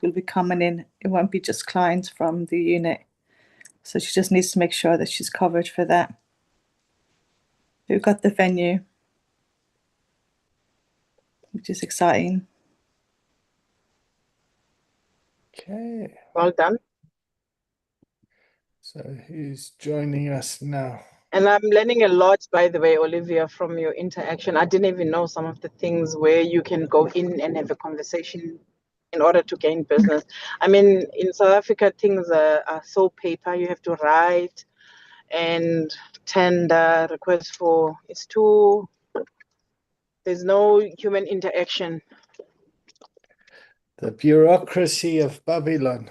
will be coming in. It won't be just clients from the unit. So she just needs to make sure that she's covered for that. We've got the venue, which is exciting. Okay. Well done. So who's joining us now? And I'm learning a lot, by the way, Olivia, from your interaction. I didn't even know some of the things where you can go in and have a conversation in order to gain business. I mean, in South Africa, things are so paper. You have to write and tender, request for. It's too, there's no human interaction. The bureaucracy of Babylon.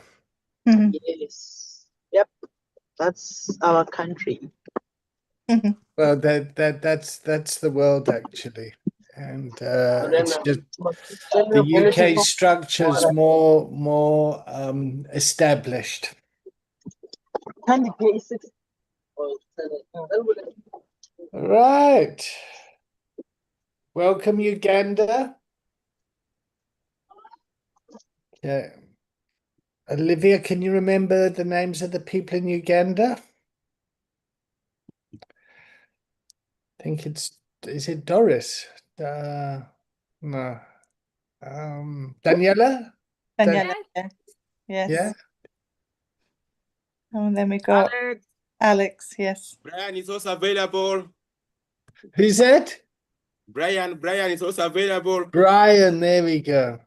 Yes. Yep. That's our country. Well, that's the world actually, and it's just the UK structure's more established. Right. Welcome, Uganda. Yeah. Olivia, can you remember the names of the people in Uganda? I think is it Doris? No. Daniela? Daniela, yes. Yeah. And then we got Alex, yes. Brian is also available. Who's that? Brian is also available. Brian, there we go.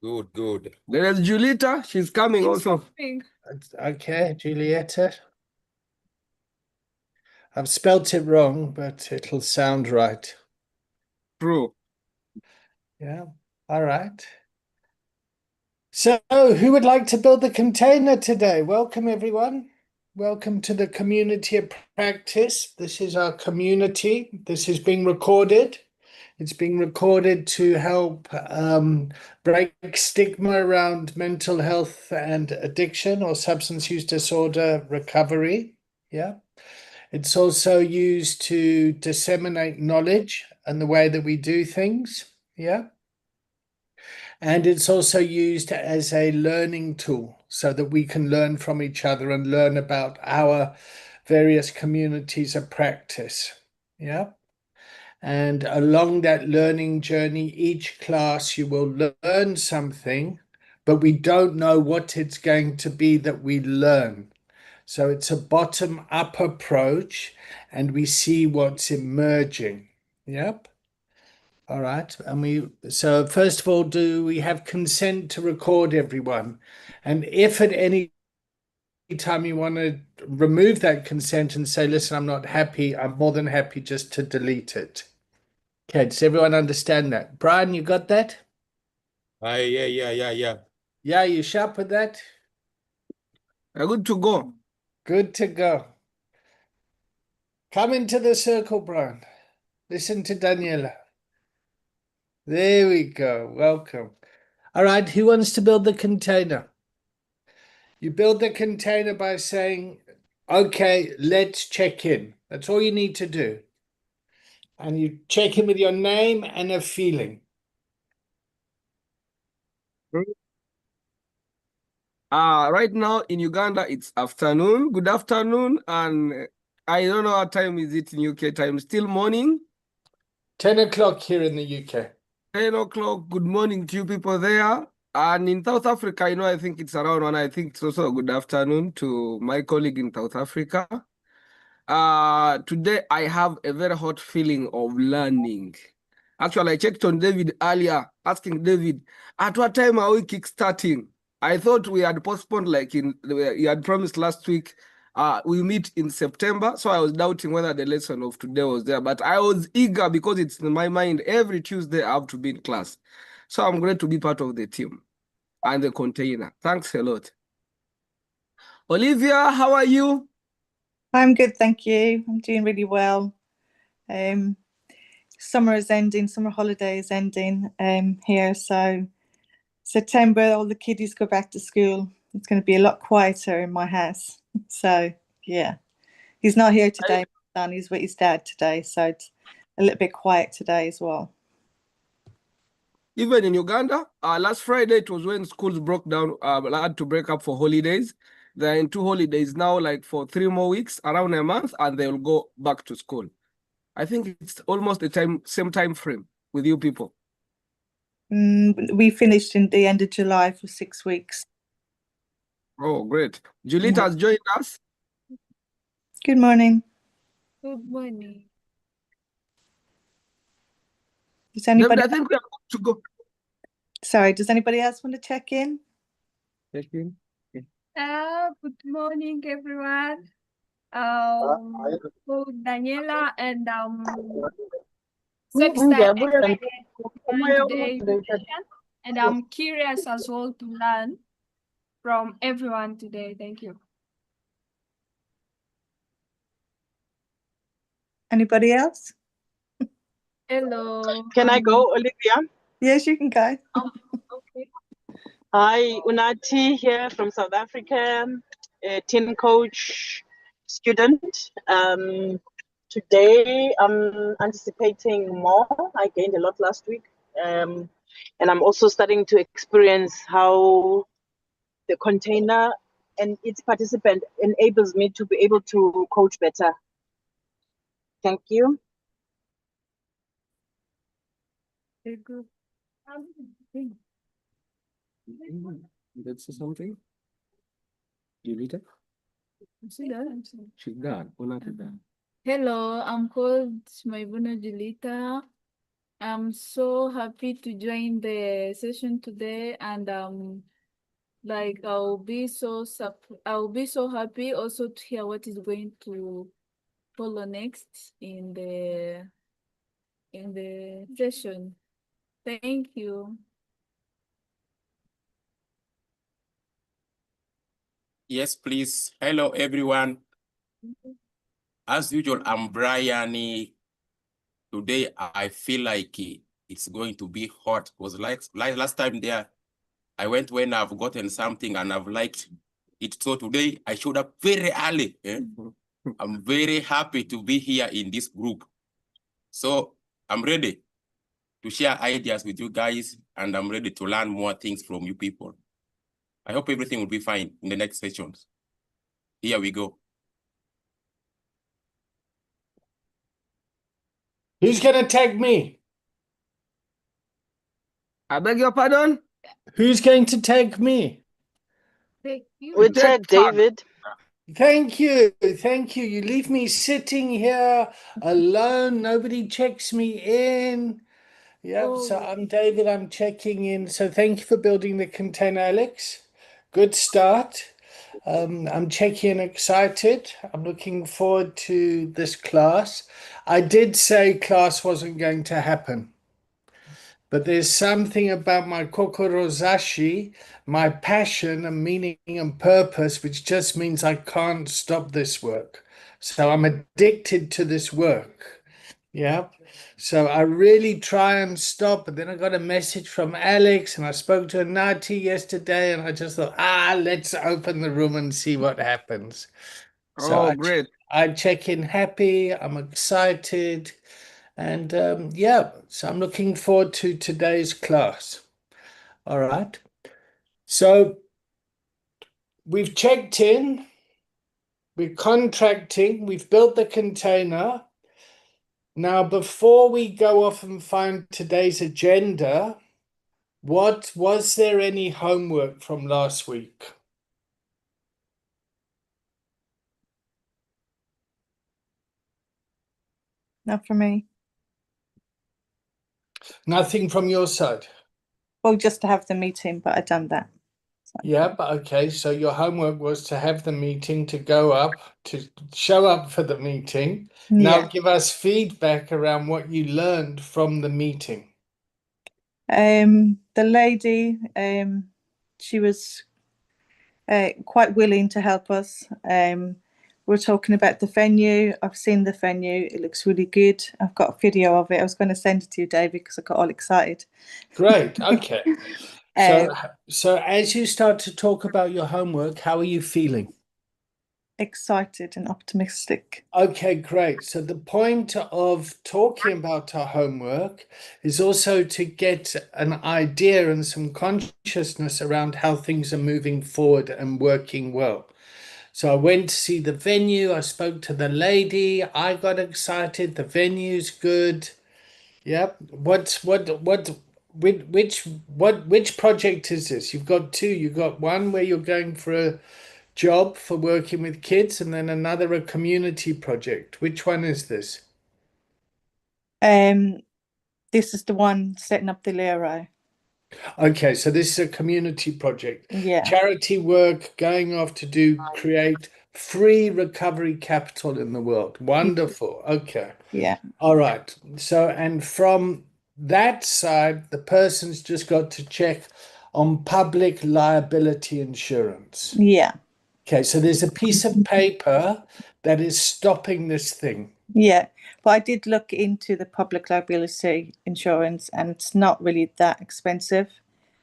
Good. There is Julita. She's coming also. Okay, Julieta. I've spelt it wrong, but it'll sound right. True. Yeah. All right. So who would like to build the container today? Welcome, everyone. Welcome to the community of practice. This is our community. This is being recorded. It's being recorded to help break stigma around mental health and addiction or substance use disorder recovery. Yeah. It's also used to disseminate knowledge and the way that we do things. Yeah. And it's also used as a learning tool so that we can learn from each other and learn about our various communities of practice. Yeah. And along that learning journey, each class you will learn something, but we don't know what it's going to be that we learn. So it's a bottom-up approach and we see what's emerging. Yep. All right. So first of all, do we have consent to record everyone? And if at any time you want to remove that consent and say, listen, I'm not happy, I'm more than happy just to delete it. Okay, does everyone understand that? Brian, you got that? Yeah. Yeah, you sharp with that? Good to go. Good to go. Come into the circle, Brian. Listen to Daniela. There we go. Welcome. All right, who wants to build the container? You build the container by saying, okay, let's check in. That's all you need to do. And you check in with your name and a feeling. Right now in Uganda, it's afternoon. Good afternoon. And I don't know what time is it in UK time. Still morning? 10 o'clock here in the UK. 10 o'clock. Good morning to you people there. And in South Africa, I think it's around 1. I think it's also a good afternoon to my colleague in South Africa. Today I have a very hot feeling of learning. Actually, I checked on David earlier, asking David, at what time are we kickstarting? I thought we had postponed, like you had promised last week, we meet in September. So I was doubting whether the lesson of today was there, but I was eager because it's in my mind. Every Tuesday I have to be in class. So I'm glad to be part of the team and the container. Thanks a lot. Olivia, how are you? I'm good, thank you. I'm doing really well. Summer is ending, summer holiday is ending here. So September, all the kiddies go back to school. It's going to be a lot quieter in my house. So yeah, he's not here today. My son, he's with his dad today. So it's a little bit quiet today as well. Even in Uganda, last Friday, it was when schools broke down, had to break up for holidays. They're in 2 holidays now, like for 3 more weeks, around a month, and they'll go back to school. I think it's almost the same time frame with you people. We finished in the end of July for 6 weeks. Oh, great. Julita has joined us. Good morning. Good morning. Does anybody? David, I think we are good to go. Sorry, does anybody else want to check in? Check in. Good morning, everyone. Called Daniela, and so excited to join today's session, and I'm curious as well to learn from everyone today. Thank you. Anybody else? Hello. Can I go, Olivia? Yes, you can go. Okay. Hi, Unati here from South Africa, a teen coach student. Today I'm anticipating more. I gained a lot last week. And I'm also starting to experience how the container and its participant enables me to be able to coach better. Thank you. Very good. Let's say something. Julita? She's done. Hello, I'm called Maibuna Julita. I'm so happy to join the session today, and like I'll be so happy also to hear what is going to follow next in the session. Thank you. Yes, please. Hello, everyone. As usual, I'm Brian. Today, I feel like it's going to be hot. It was like last time there, I went when I've gotten something and I've liked it. So today, I showed up very early. I'm very happy to be here in this group. So I'm ready to share ideas with you guys, and I'm ready to learn more things from you people. I hope everything will be fine in the next sessions. Here we go. Who's going to tag me? I beg your pardon? Who's going to tag me? Thank you. We tag David. Thank you. Thank you. You leave me sitting here alone. Nobody checks me in. Yep. So I'm David. I'm checking in. So thank you for building the container, Alex. Good start. I'm checking in excited. I'm looking forward to this class. I did say class wasn't going to happen. But there's something about my kokorozashi, my passion and meaning and purpose, which just means I can't stop this work. So I'm addicted to this work. Yeah. So I really try and stop. But then I got a message from Alex and I spoke to Nati yesterday and I just thought, let's open the room and see what happens. So great. I check in happy. I'm excited. And yeah, so I'm looking forward to today's class. All right. So we've checked in, we're contracting, we've built the container. Now, before we go off and find today's agenda, was there any homework from last week? Not for me. Nothing from your side? Well, just to have the meeting, but I've done that. So. Yeah, but okay. So your homework was to have the meeting, to go up, to show up for the meeting. Now give us feedback around what you learned from the meeting. The lady, she was quite willing to help us. We're talking about the venue. I've seen the venue. It looks really good. I've got a video of it. I was going to send it to you, David, because I got all excited. Great. Okay. So as you start to talk about your homework, how are you feeling? excited and optimistic. Okay, great. So the point of talking about our homework is also to get an idea and some consciousness around how things are moving forward and working well. So I went to see the venue. I spoke to the lady. I got excited. The venue's good. Yep. Which project is this? You've got two. You've got one where you're going for a job for working with kids, and then another a community project. Which one is this? This is the one setting up the Lero. Okay, so this is a community project. Yeah, Charity work going off to create free recovery capital in the world. Wonderful. Okay. yeah, All right. So, and from that side, the person's just got to check on public liability insurance. yeah, Okay, so there's a piece of paper that is stopping this thing. yeah. But I did look into the public liability insurance, and it's not really that expensive.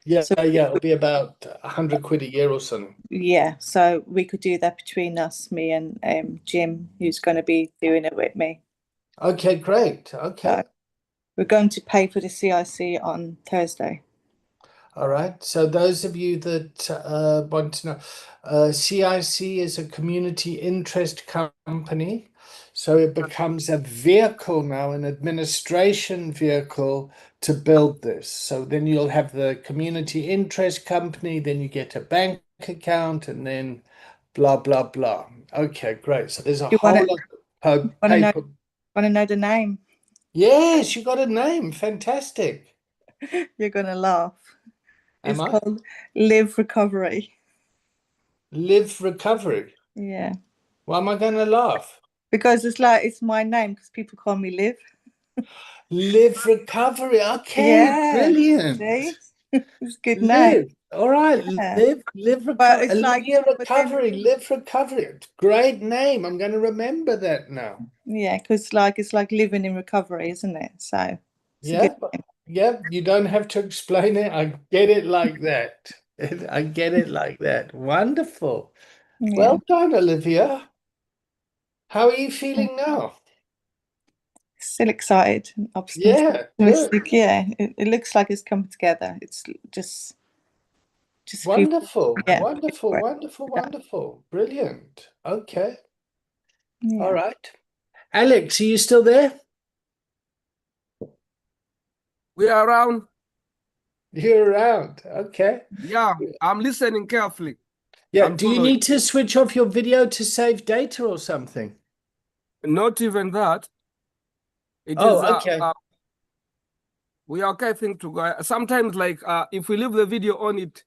Yeah, So yeah, it'll be about 100 quid a year or something. yeah, so we could do that between us, me and Jim, who's going to be doing it with me. Okay, great. Okay. So we're going to pay for the CIC on Thursday. All right. So those of you that want to know, CIC is a community interest company. So it becomes a vehicle now, an administration vehicle to build this. So then you'll have the community interest company, then you get a bank account, and then blah, blah, blah. Okay, great. So there's a You whole want lot of to know? paper. Want to know the name? Yes, you got a name. Fantastic. You're going to laugh. Am It's I? called Live Recovery. Live Recovery. Yeah, Why am I going to laugh? because it's my name because people call me Liv. Live Recovery. Okay, Yeah, brilliant. see, it's a good name. Live. All right. Yeah. Live But Recovery. it's like, Olivia but then Recovery. Live Recovery. Great name. I'm going to remember that now. yeah, because it's like living in recovery, isn't it? So it's a good Yeah. name. Yeah. You don't have to explain it. I get it like that. I get it like that. Wonderful. Yeah. Well done, Olivia. How are you feeling now? Still excited and Yeah, good. optimistic. Yeah, it looks like it's come together. It's just people. Wonderful. Yeah, Wonderful. great. Wonderful. Wonderful. Brilliant. Okay. Yeah. All right. Alex, are you still there? We are around. You're around. Okay. Yeah, I'm listening carefully. Yeah. I'm Do you following. need to switch off your video to save data or something? Not even that. It is Oh, okay. we are okay thing to go. Sometimes, like if we leave the video on it,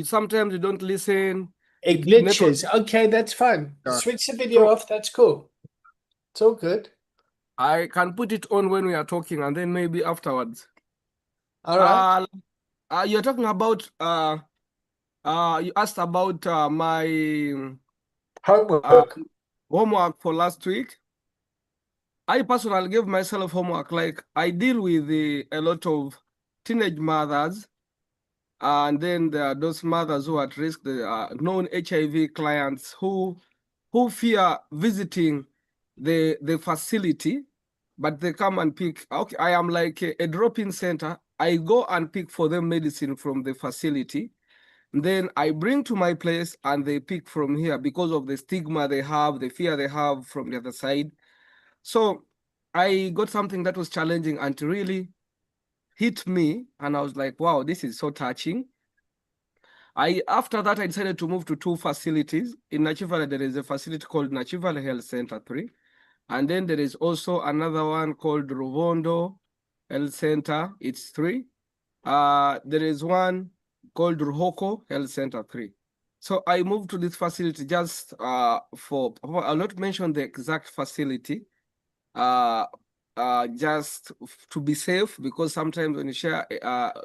sometimes you don't listen. It network- glitches. Okay, that's fine. Yeah. Switch the video off. That's cool. It's all good. I can put it on when we are talking, and then maybe afterwards. All right. You're talking about you asked about my Homework. homework for last week. I personally gave myself homework. Like I deal with a lot of teenage mothers, and then there are those mothers who are at risk, the known HIV clients who fear visiting the facility, but they come and pick. Okay, I am like a drop-in center. I go and pick for them medicine from the facility. Then I bring to my place and they pick from here because of the stigma they have, the fear they have from the other side. So I got something that was challenging and really hit me. And I was like, wow, this is so touching. After that, I decided to move to two facilities. In Nachivale, there is a facility called Nachivale Health Center 3. And then there is also another one called Ruvondo Health Center. It's 3. There is one called Ruhoko Health Center 3. So I moved to this facility just I'll not mention the exact facility, just to be safe, because sometimes when you share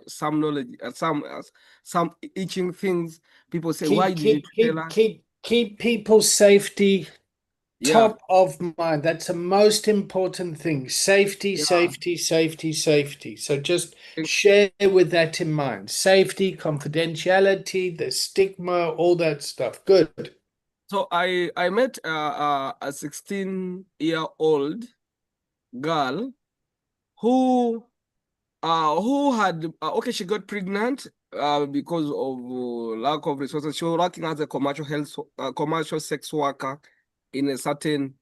some knowledge, some itching things, people say, why did you tell us? Keep people's safety Yeah. top of mind. That's the most important thing. Safety, Yeah. safety, safety, safety. So just share with that in mind. Safety, confidentiality, the stigma, all that stuff. Good. So I met a 16-year-old girl who had okay, she got pregnant because of lack of resources. She was working as a commercial sex worker in a certain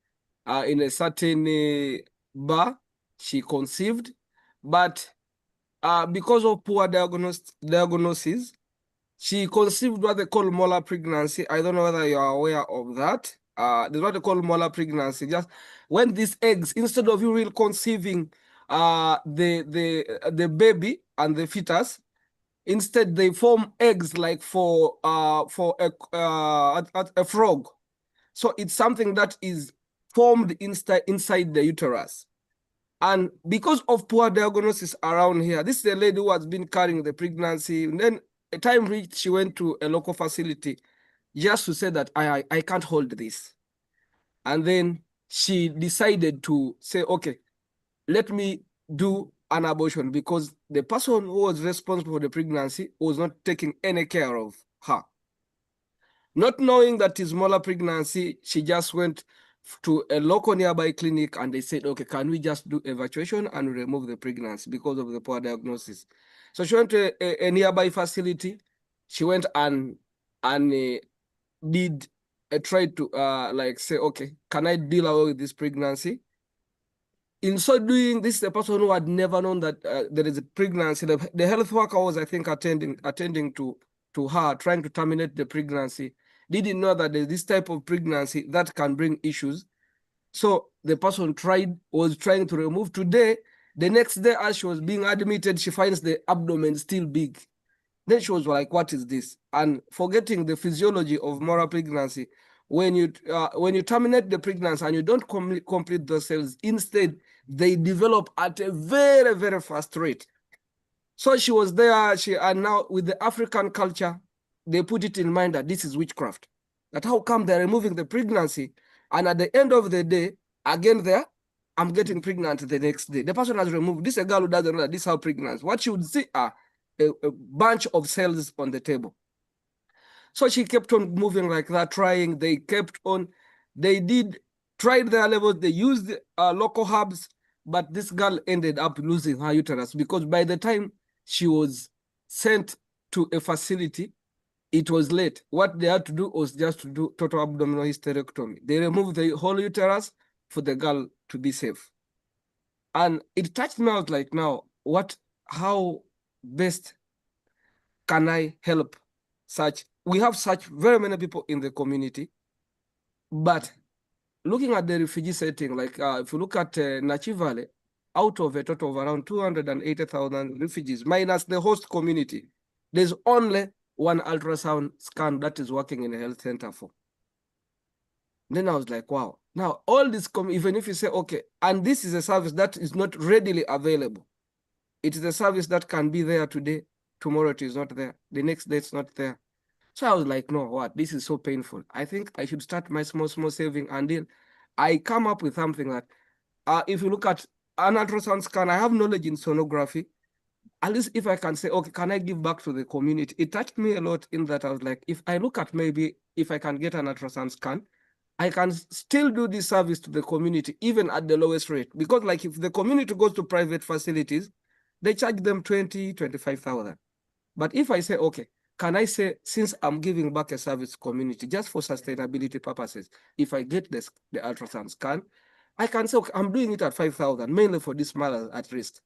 bar. She conceived, but because of poor diagnosis, she conceived what they call molar pregnancy. I don't know whether you are aware of that. There's what they call molar pregnancy. Just when these eggs, instead of you really conceiving the baby and the fetus, instead they form eggs like for a frog. So it's something that is formed inside the uterus. And because of poor diagnosis around here, this is a lady who has been carrying the pregnancy. And then a time reached, she went to a local facility just to say that I can't hold this. And then she decided to say, okay, let me do an abortion, because the person who was responsible for the pregnancy was not taking any care of her. Not knowing that it's molar pregnancy, she just went to a local nearby clinic and they said, okay, can we just do evacuation and remove the pregnancy because of the poor diagnosis? So she went to a nearby facility. She went and did tried to like say, okay, can I deal away with this pregnancy? In so doing, this is a person who had never known that there is a pregnancy. The health worker was, I think, attending to her, trying to terminate the pregnancy. Didn't know that there's this type of pregnancy that can bring issues. So the person was trying to remove. Today, the next day, as she was being admitted, she finds the abdomen still big. Then she was like, what is this? And forgetting the physiology of molar pregnancy, when you terminate the pregnancy and you don't complete those cells, instead, they develop at a very, very fast rate. So she was there, and now with the African culture, they put it in mind that this is witchcraft. That how come they're removing the pregnancy, and at the end of the day, again there, I'm getting pregnant the next day. The person has removed, this is a girl who doesn't know that this is how pregnant. What she would see are a bunch of cells on the table. So she kept on moving like that, trying. They kept on, tried their levels, they used local herbs, but this girl ended up losing her uterus because by the time she was sent to a facility, it was late. What they had to do was just to do total abdominal hysterectomy. They removed the whole uterus for the girl to be safe. And it touched me out like, now, how best can I help we have such very many people in the community, but looking at the refugee setting, like if you look at Nachi Valley, out of a total of around 280,000 refugees, minus the host community, there's only one ultrasound scan that is working in a health center for. Then I was like, wow. Now, all this, even if you say, okay, and this is a service that is not readily available. It is a service that can be there today, tomorrow it is not there, the next day it's not there. So I was like, no, what? This is so painful. I think I should start my small saving, and then I come up with something that, if you look at an ultrasound scan, I have knowledge in sonography. At least if I can say, okay, can I give back to the community? It touched me a lot in that I was like, if I look at maybe if I can get an ultrasound scan, I can still do this service to the community, even at the lowest rate. Because like if the community goes to private facilities, they charge them 20, 25,000. But if I say, okay, can I say, since I'm giving back a service community just for sustainability purposes, if I get the ultrasound scan, I can say, okay, I'm doing it at 5,000, mainly for this mother at risk.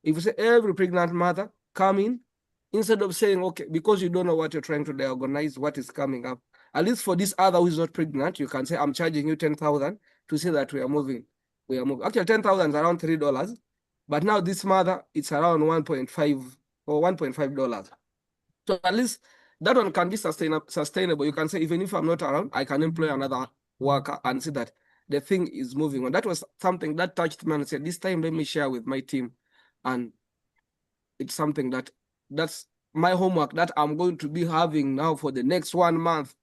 If you say every pregnant mother come in, instead of saying, okay, because you don't know what you're trying to diagnose, what is coming up, at least for this other who is not pregnant, you can say, I'm charging you 10,000 to say that we are moving. Actually, 10,000 is around $3, but now this mother, it's around 1.5 or $1.5. So at least that one can be sustainable. You can say, even if I'm not around, I can employ another worker and see that the thing is moving on. That was something that touched me and said, this time let me share with my team. And it's something that's my homework that I'm going to be having now for the next 1 month,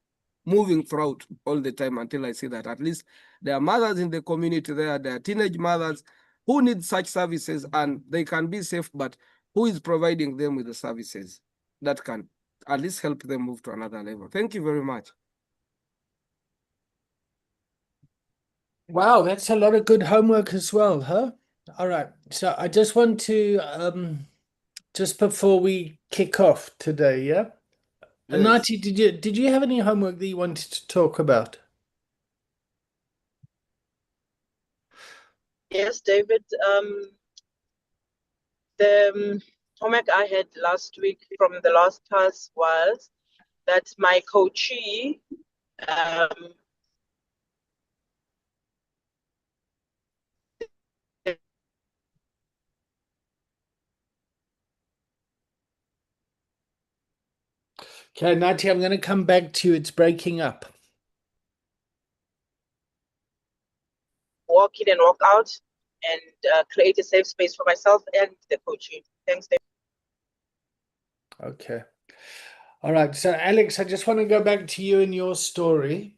moving throughout all the time until I see that at least there are mothers in the community there are teenage mothers who need such services and they can be safe, but who is providing them with the services that can at least help them move to another level. Thank you very much. Wow, that's a lot of good homework as well, huh? All right. So I just want to just before we kick off today, yeah? Yes. Anati, did you have any homework that you wanted to talk about? Yes, David. The homework I had last week from the last class was that my coachee um, Okay, Nati, I'm going to come back to you. It's breaking up. walk in and walk out and create a safe space for myself and the coachee. Thanks, David. Okay. All right. So Alex, I just want to go back to you and your story.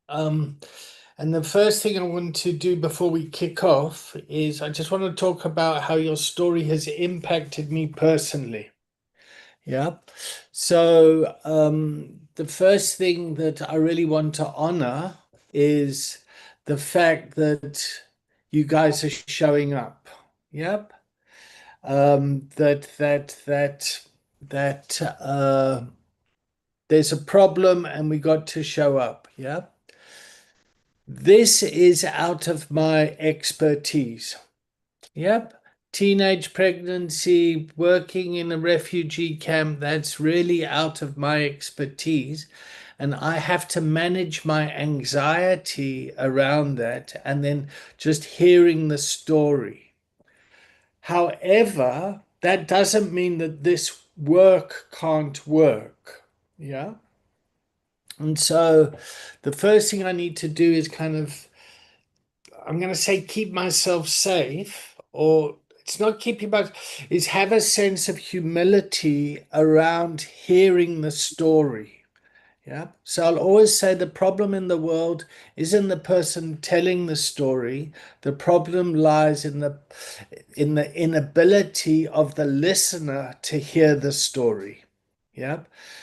And the first thing I want to do before we kick off is I just want to talk about how your story has impacted me personally. Yeah. So the first thing that I really want to honor is the fact that you guys are showing up. Yep. That there's a problem and we got to show up. Yeah. This is out of my expertise. Yep. Teenage pregnancy, working in a refugee camp, that's really out of my expertise. And I have to manage my anxiety around that and then just hearing the story. However, that doesn't mean that this work can't work. Yeah. And so the first thing I need to do is kind of, I'm going to say, keep myself safe, or it's not keeping myself, is have a sense of humility around hearing the story. Yeah. So I'll always say the problem in the world isn't the person telling the story. The problem lies in the inability of the listener to hear the story. Yeah.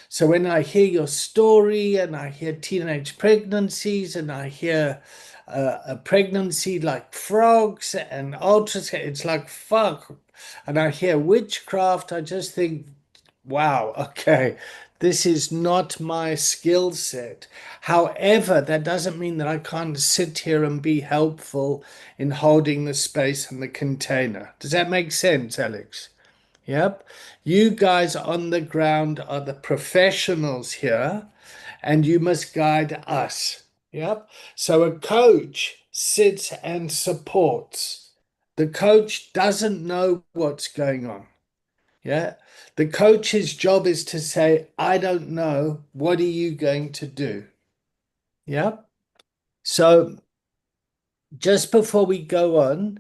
So when I hear your story and I hear teenage pregnancies and I hear a pregnancy like frogs and ultrasound, it's like fuck. And I hear witchcraft, I just think, wow, okay, this is not my skill set. However, that doesn't mean that I can't sit here and be helpful in holding the space and the container. Does that make sense, Alex? Yep. You guys on the ground are the professionals here, and you must guide us. Yep. So a coach sits and supports. The coach doesn't know what's going on. Yeah. The coach's job is to say, I don't know. What are you going to do? Yeah. So just before we go on,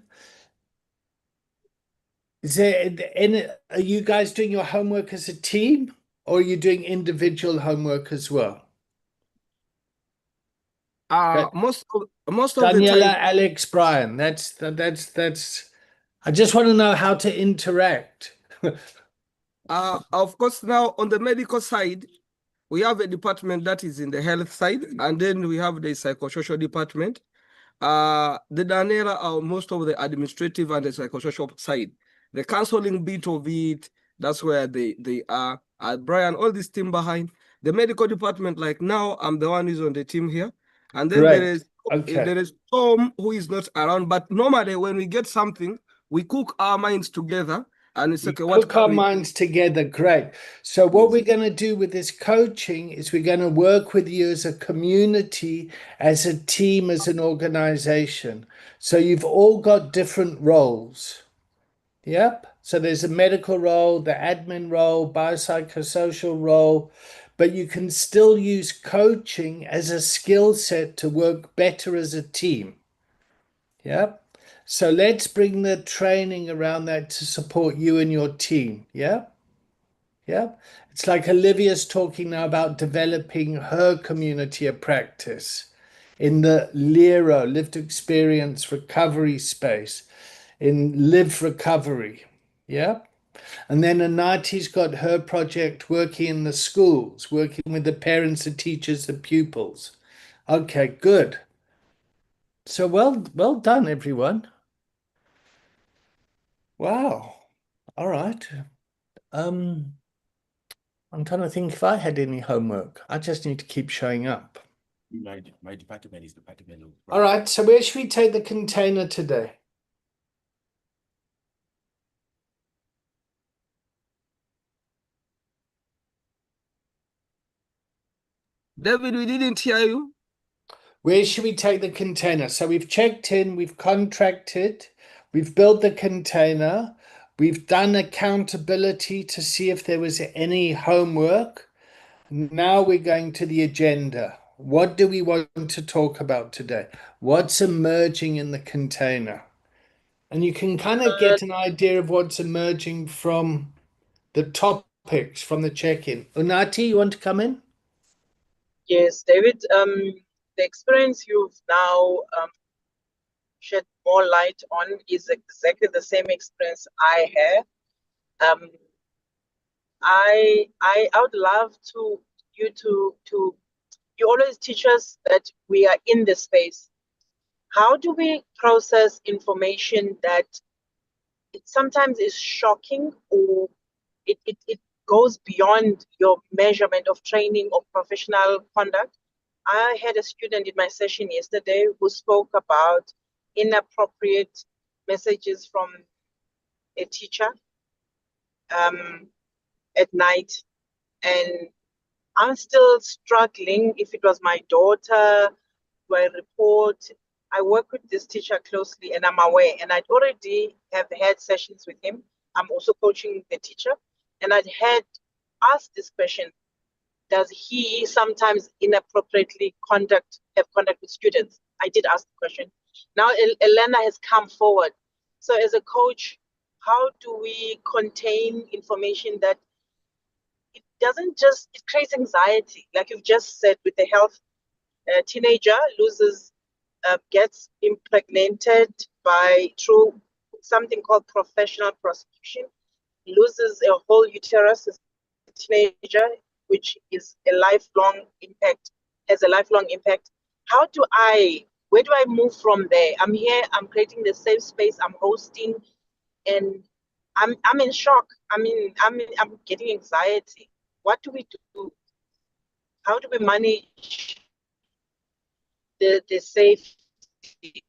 is there any, are you guys doing your homework as a team or are you doing individual homework as well? Okay. Most of the Daniela, time, Alex, Brian, that's I just want to know how to interact. of course, now on the medical side, we have a department that is in the health side, and then we have the psychosocial department. The Daniela are most of the administrative and the psychosocial side. The counseling bit of it, that's where they are. Brian, all this team behind. The medical department, like now, I'm the one who's on the team here. And then Great. Okay. there is Tom who is not around. But normally when we get something, we cook our minds together and it's okay, what Cook can our we do? minds together. Great. So what Yes. we're going to do with this coaching is we're going to work with you as a community, as a team, as an organization. So you've all got different roles. Yep. So there's a medical role, the admin role, biopsychosocial role, but you can still use coaching as a skill set to work better as a team. Yep. So let's bring the training around that to support you and your team. Yeah. Yeah. It's like Olivia's talking now about developing her community of practice in the LERO, lived experience recovery space, in live recovery. Yeah. And then Anati's got her project working in the schools, working with the parents, the teachers, the pupils. Okay, good. So well done, everyone. Wow. All right. I'm trying to think if I had any homework. I just need to keep showing up. My department is the department of. All right. So where should we take the container today? David, we didn't hear you. Where should we take the container? So we've checked in, we've contracted, we've built the container, we've done accountability to see if there was any homework. Now we're going to the agenda. What do we want to talk about today? What's emerging in the container? And you can kind of get an idea of what's emerging from the topics from the check-in. Unati, you want to come in? Yes, David. The experience you've now shed more light on is exactly the same experience I have. I would love you to you always teach us that we are in the space. How do we process information that it sometimes is shocking, or it goes beyond your measurement of training or professional conduct? I had a student in my session yesterday who spoke about inappropriate messages from a teacher at night, and I'm still struggling. If it was my daughter, do I report? I work with this teacher closely and I'm aware, and I'd already have had sessions with him. I'm also coaching the teacher, and I'd had asked this question: does he sometimes inappropriately have contact with students? I did ask the question. Now Elena has come forward. So as a coach, how do we contain information that it doesn't just, it creates anxiety, like you've just said with the health. A teenager gets impregnated through something called professional prostitution, loses a whole uterus as a teenager, which is a lifelong impact, has a lifelong impact. Where do I move from there? I'm here, I'm creating the safe space, I'm hosting, and I'm in shock. I'm getting anxiety. What do we do? How do we manage the safety?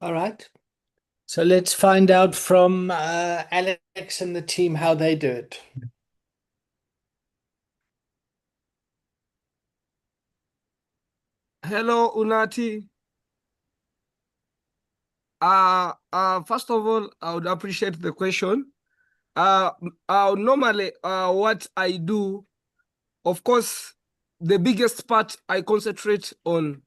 All right. So let's find out from Alex and the team how they do it. Hello, Unati. First of all, I would appreciate the question. Normally, what I do, of course, the biggest part I concentrate on,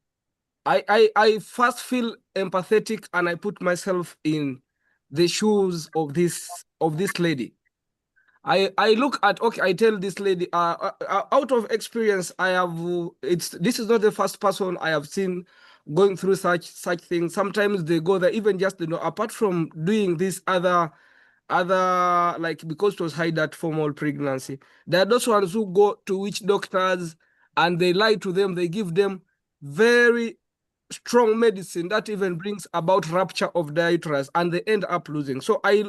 I first feel empathetic and I put myself in the shoes of this lady. I look at, okay, I tell this lady, out of experience, this is not the first person I have seen going through such things. Sometimes they go there, even just, apart from doing this other, like, because it was high that formal pregnancy, there are those ones who go to witch doctors and they lie to them, they give them very strong medicine that even brings about rupture of the uterus, and they end up losing. So I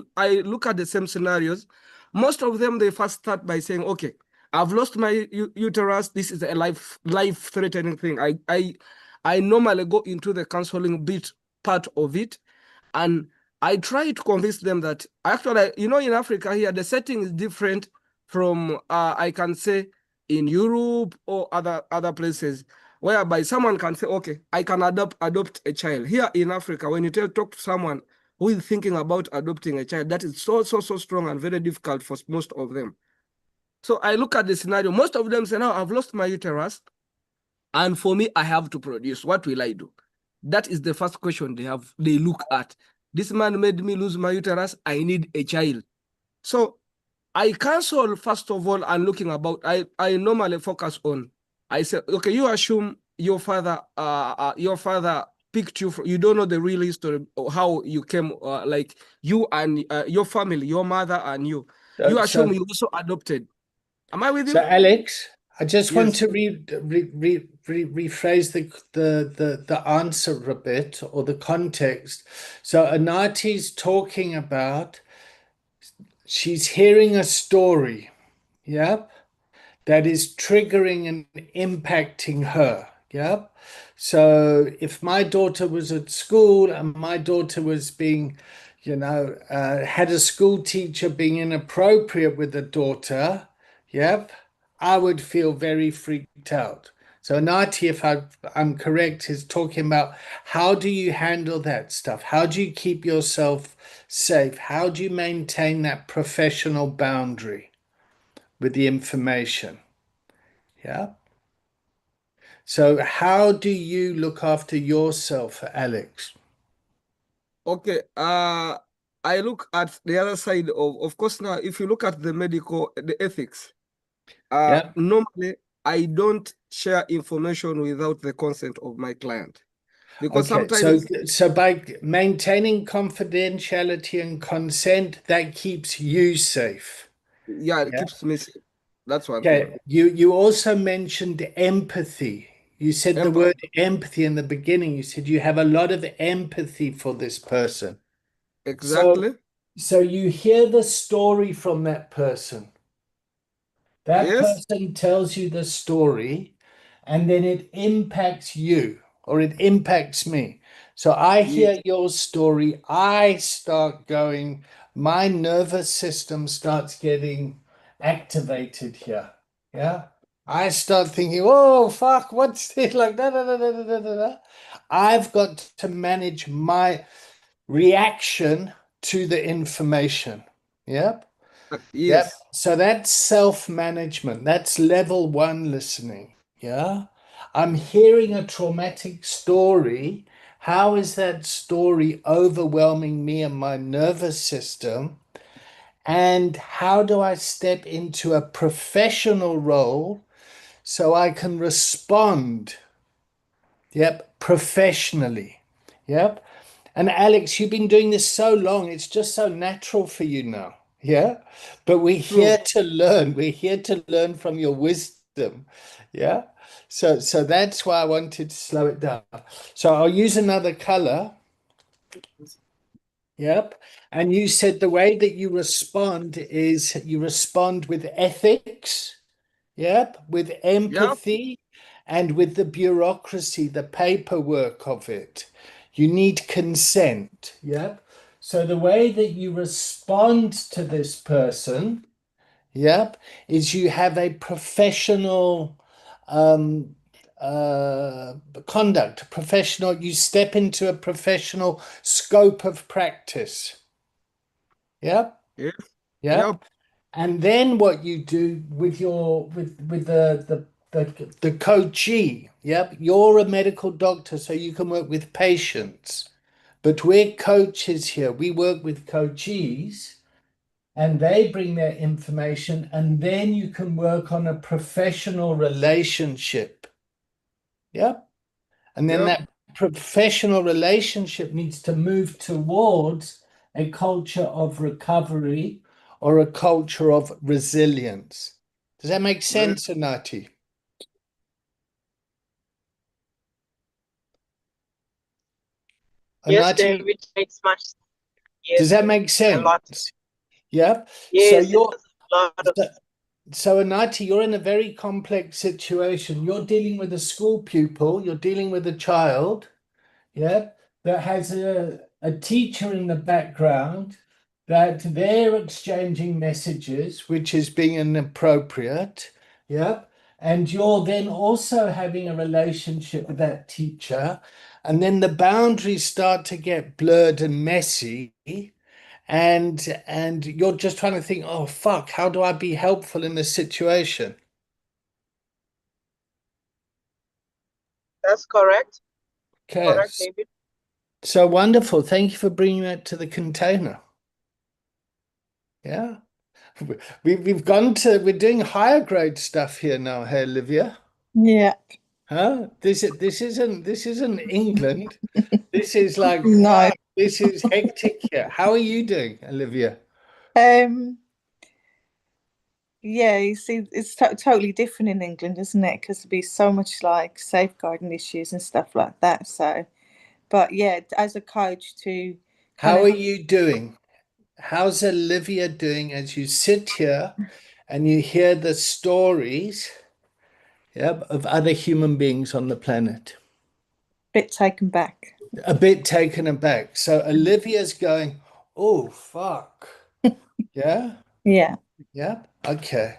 look at the same scenarios. Most of them, they first start by saying, okay, I've lost my uterus. This is a life-threatening thing. I normally go into the counseling part of it, and I try to convince them that actually, in Africa here, the setting is different from, I can say, in Europe or other places, whereby someone can say, okay, I can adopt a child. Here in Africa, when you talk to someone who is thinking about adopting a child, that is so strong and very difficult for most of them. So I look at the scenario. Most of them say, now I've lost my uterus, and for me, I have to produce. What will I do? That is the first question they look at. This man made me lose my uterus. I need a child. So I cancel, first of all, and looking about, I normally focus on, I say, okay, you assume your father picked you. You don't know the real history of how you came, like you and your family, your mother and you. You assume you also adopted. Am I with you? So Alex, I just want Yes. to rephrase the answer a bit, or the context. So Anati's talking about, she's hearing a story, yep, that is triggering and impacting her. Yep. So if my daughter was at school and my daughter was being, had a school teacher being inappropriate with the daughter, yep, I would feel very freaked out. So Nati, if I'm correct, is talking about how do you handle that stuff? How do you keep yourself safe? How do you maintain that professional boundary with the information? Yeah. So how do you look after yourself, Alex? Okay. I look at the other side of course, now, if you look at the ethics, Yeah. normally I don't share information without the consent of my client. Because Okay. So sometimes, so by maintaining confidentiality and consent, that keeps you safe. yeah, it Yeah. keeps me safe. That's one thing. Okay. You also mentioned empathy. You said the Empath. word empathy in the beginning. You said you have a lot of empathy for this person. So Exactly. so you hear the story from that person. That Yes. person tells you the story, and then it impacts you, or it impacts me. So I Yes. hear your story, I start going, my nervous system starts getting activated here. Yeah. I start thinking, oh, fuck, what's this? Like, da, da, da, da, da, da, da, da. I've got to manage my reaction to the information. Yep. Yep. Yes. So that's self-management. That's level one listening. Yeah. I'm hearing a traumatic story. How is that story overwhelming me and my nervous system? And how do I step into a professional role so I can respond? Yep. Professionally. Yep. And Alex, you've been doing this so long, it's just so natural for you now. Yeah. But we're here True. to learn. We're here to learn from your wisdom. Yeah. So that's why I wanted to slow it down. So I'll use another color. Yep. And you said the way that you respond is you respond with ethics. Yep. With Yeah. empathy and with the bureaucracy, the paperwork of it. You need consent. Yep. So the way that you respond to this person, yep, is you have a professional um, uh, conduct, professional, you step into a professional scope of practice. Yep. Yes. Yep. Yep. And then what you do with your with the coachee, yep, you're a medical doctor, so you can work with patients. But we're coaches here. We work with coachees and they bring their information, and then you can work on a professional relationship. Yep. And then Yep. that professional relationship needs to move towards a culture of recovery or a culture of resilience. Does that make Very. sense, Anati? Yes, Anati, David, makes much. does Yes, that make a lot. sense? Yep. So Yes, it you're does a lot of. so, so Anati, you're in a very complex situation. You're dealing with a school pupil, you're dealing with a child, yeah, that has a teacher in the background that they're exchanging messages, which is being inappropriate, yeah, and you're then also having a relationship with that teacher, and then the boundaries start to get blurred and messy, and you're just trying to think, oh fuck, how do I be helpful in this situation? That's correct. Okay, Correct, David. so wonderful. Thank you for bringing that to the container. Yeah. We've gone to, we're doing higher grade stuff here now, hey Olivia. Yeah. Huh? This isn't England. This is like, No. fuck, this is hectic here. How are you doing, Olivia? Um, Yeah, you see, it's totally different in England, isn't it? Because there'd be so much like safeguarding issues and stuff like that. So, but yeah, as a coach to kind How are of you doing? How's Olivia doing as you sit here and you hear the stories, yeah, of other human beings on the planet? bit taken back. A bit taken aback. So Olivia's going, oh, fuck. Yeah? Yeah, Yeah? Okay.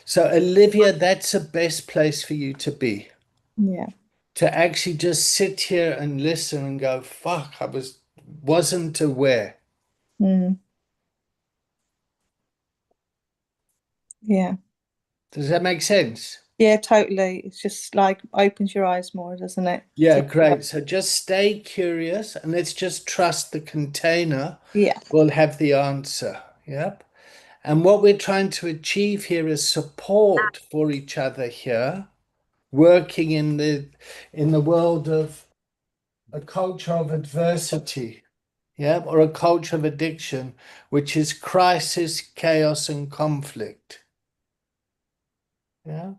So Olivia, that's the best place for you to be. yeah, To actually just sit here and listen and go, fuck, wasn't aware. mm, yeah, Does that make sense? yeah, totally. It's just like opens your eyes more, doesn't it? Yeah, great. So just stay curious and let's just trust the container Yeah, will have the answer. Yep. And what we're trying to achieve here is support for each other here, working in the world of a culture of adversity, yeah, or a culture of addiction, which is crisis, chaos, and conflict. Yeah.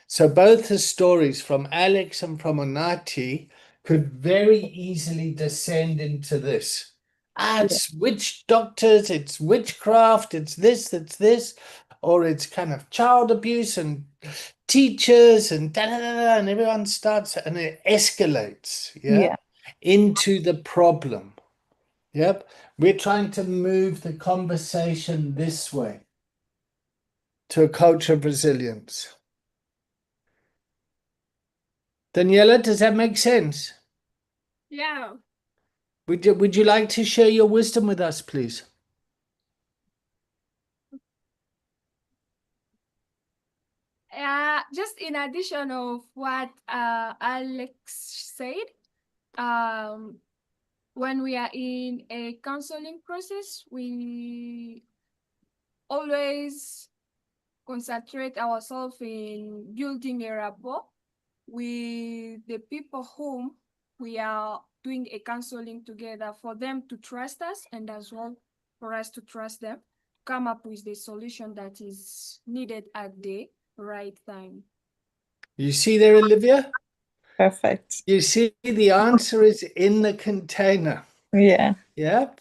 So both the stories from Alex and from Onati could very easily descend into this. yeah, It's witch doctors, it's witchcraft, it's this, or it's kind of child abuse and teachers and da da da da, and everyone starts and it escalates, yeah, yeah, into the problem. Yep. We're trying to move the conversation this way to a culture of resilience. Daniela, does that make sense? Yeah. Would you like to share your wisdom with us, please? Just in addition of what Alex said, um, when we are in a counseling process, we always concentrate ourselves in building a rapport with the people whom we are doing a counseling together, for them to trust us and as well for us to trust them, come up with the solution that is needed at the right time. You see there, Olivia? perfect. You see the answer is in the container. Yeah, Yep.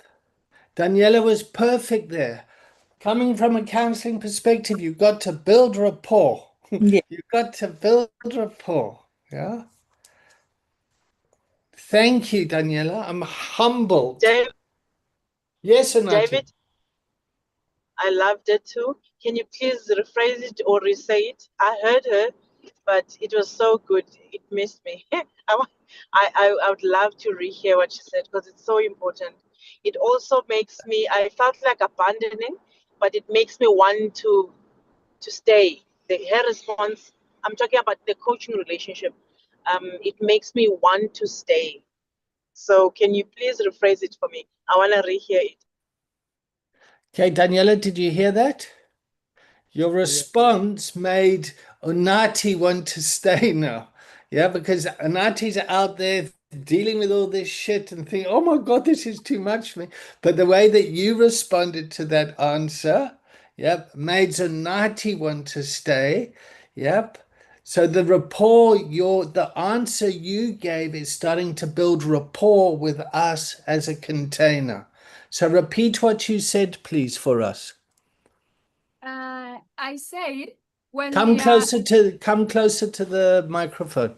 Daniela was perfect there. Coming from a counseling perspective, you've got to build rapport. yeah, You've got to build rapport. Yeah. Thank you, Daniela. I'm humbled. Yes, Anati. David, I loved it too. Can you please rephrase it or re-say it? I heard her, but it was so good. It missed me. I would love to rehear what she said because it's so important. It also makes me, I felt like abandoning, but it makes me want to stay. Her response, I'm talking about the coaching relationship. It makes me want to stay. So can you please rephrase it for me? I want to rehear it. Okay, Daniela, did you hear that? Your Yeah. response made Onati want to stay now. Yeah, because Onati's out there dealing with all this shit and thinking, oh my God, this is too much for me. But the way that you responded to that answer, yep, made Onati want to stay. Yep. So the rapport, the answer you gave is starting to build rapport with us as a container. So repeat what you said, please, for us. I said when Come we are closer to the microphone.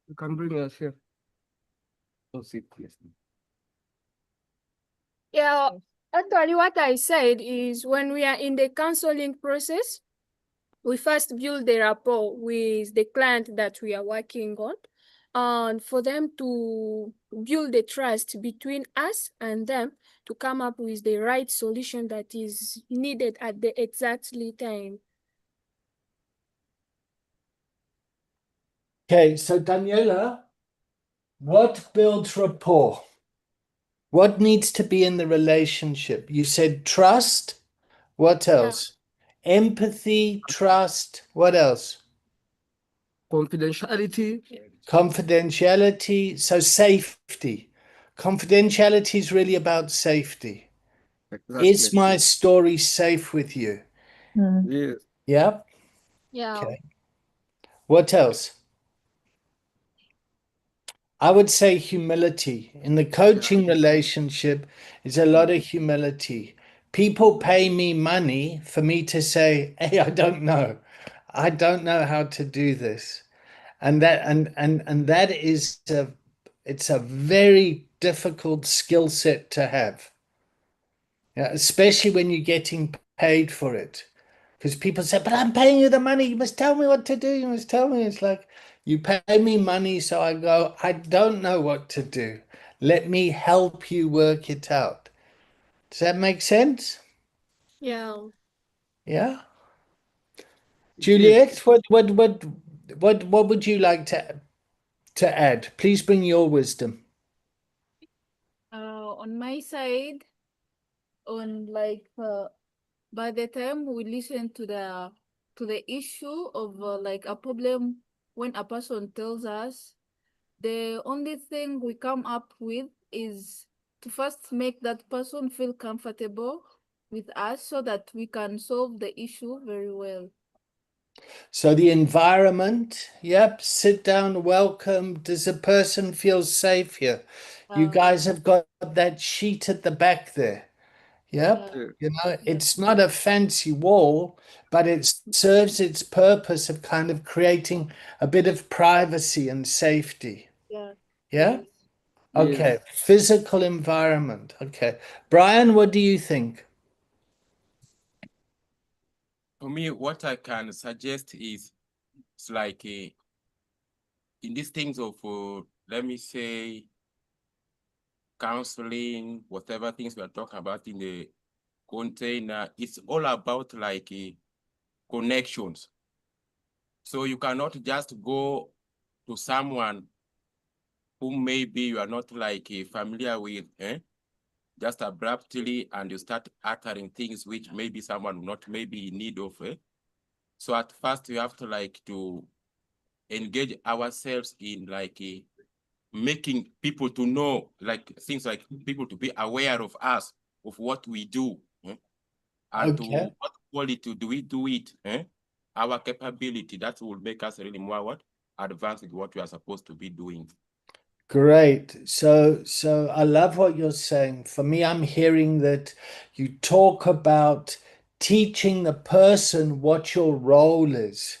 You can bring us here. Oh, sit, yes. yeah, actually what I said is when we are in the counseling process, we first build the rapport with the client that we are working on, and for them to build the trust between us and them to come up with the right solution that is needed at the exactly time. Okay, so Daniela, what builds rapport? What needs to be in the relationship? You said trust. What else? Empathy, trust. What else? Confidentiality. Confidentiality. So safety. Confidentiality is really about safety. Exactly. Is my story safe with you? Yes. Yeah. Yeah. Okay. What else? I would say humility. In the coaching relationship, is a lot of humility. People pay me money for me to say, hey, I don't know. I don't know how to do this. And that is it's a very difficult skill set to have. Yeah, especially when you're getting paid for it. Because people say, but I'm paying you the money. You must tell me what to do. You must tell me. It's like, you pay me money. So I go, I don't know what to do. Let me help you work it out. Does that make sense? Yeah. Yeah. It is. Juliet, what would you like to add? Please bring your wisdom. On my side, on like by the time we listen to the issue of like a problem when a person tells us, the only thing we come up with is to first make that person feel comfortable with us so that we can solve the issue very well. So the environment, yep, sit down, welcome. Does the person feel safe here? You Uh, guys have got that sheet at the back there. Yep. yeah, You know, yeah, it's not a fancy wall, but it serves its purpose of kind of creating a bit of privacy and safety. yeah, Yeah? yes. Yes. Okay. Physical environment. Okay. Brian, what do you think? For me, what I can suggest is it's like in these things of, let me say, counseling, whatever things we are talking about in the container, it's all about like connections. So you cannot just go to someone who maybe you are not like familiar with, just abruptly, and you start uttering things which maybe someone not maybe in need of. So at first we have to like to engage ourselves in like making people to know, like things like people to be aware of us, of what we do, and to Okay. what quality do we do it, our capability. That will make us really more what advanced in what we are supposed to be doing. Great. So I love what you're saying. For me, I'm hearing that you talk about teaching the person what your role is.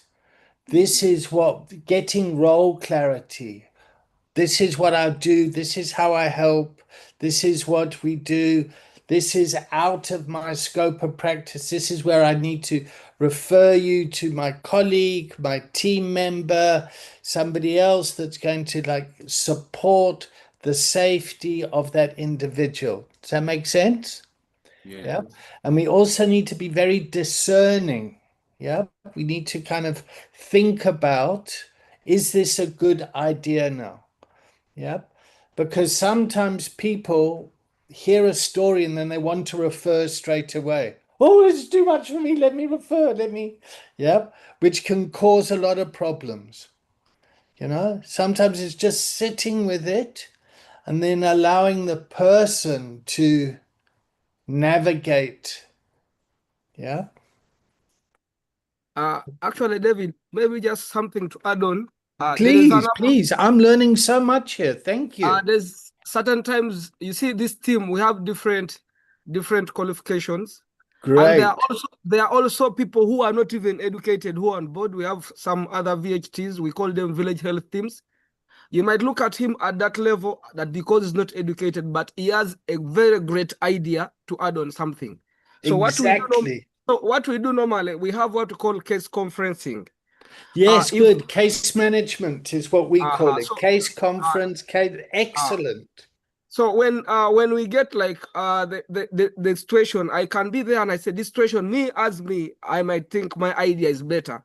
This is what getting role clarity. This is what I do. This is how I help. This is what we do. This is out of my scope of practice. This is where I need to refer you to my colleague, my team member, somebody else that's going to like support the safety of that individual. Does that make sense? Yeah. Yeah. And we also need to be very discerning. Yeah. We need to kind of think about, is this a good idea now? Yeah. Because sometimes people hear a story and then they want to refer straight away. Oh, it's too much for me. Let me refer. Yeah. Which can cause a lot of problems. You know, sometimes it's just sitting with it and then allowing the person to navigate. Yeah. Actually, David, maybe just something to add on. There is Please, another. please. I'm learning so much here. Thank you. There's certain times you see this team. We have different qualifications, and Great. there are also people who are not even educated who are on board. We have some other VHTs. We call them village health teams. You might look at him at that level that because he's not educated, but he has a very great idea to add on something. So Exactly. what we do normally, we have what we call case conferencing. Yes, If good. Case management is what we call it. so Case uh, conference, case. uh, Excellent. so when we get like the situation, I can be there and I say this situation, me, I might think my idea is better.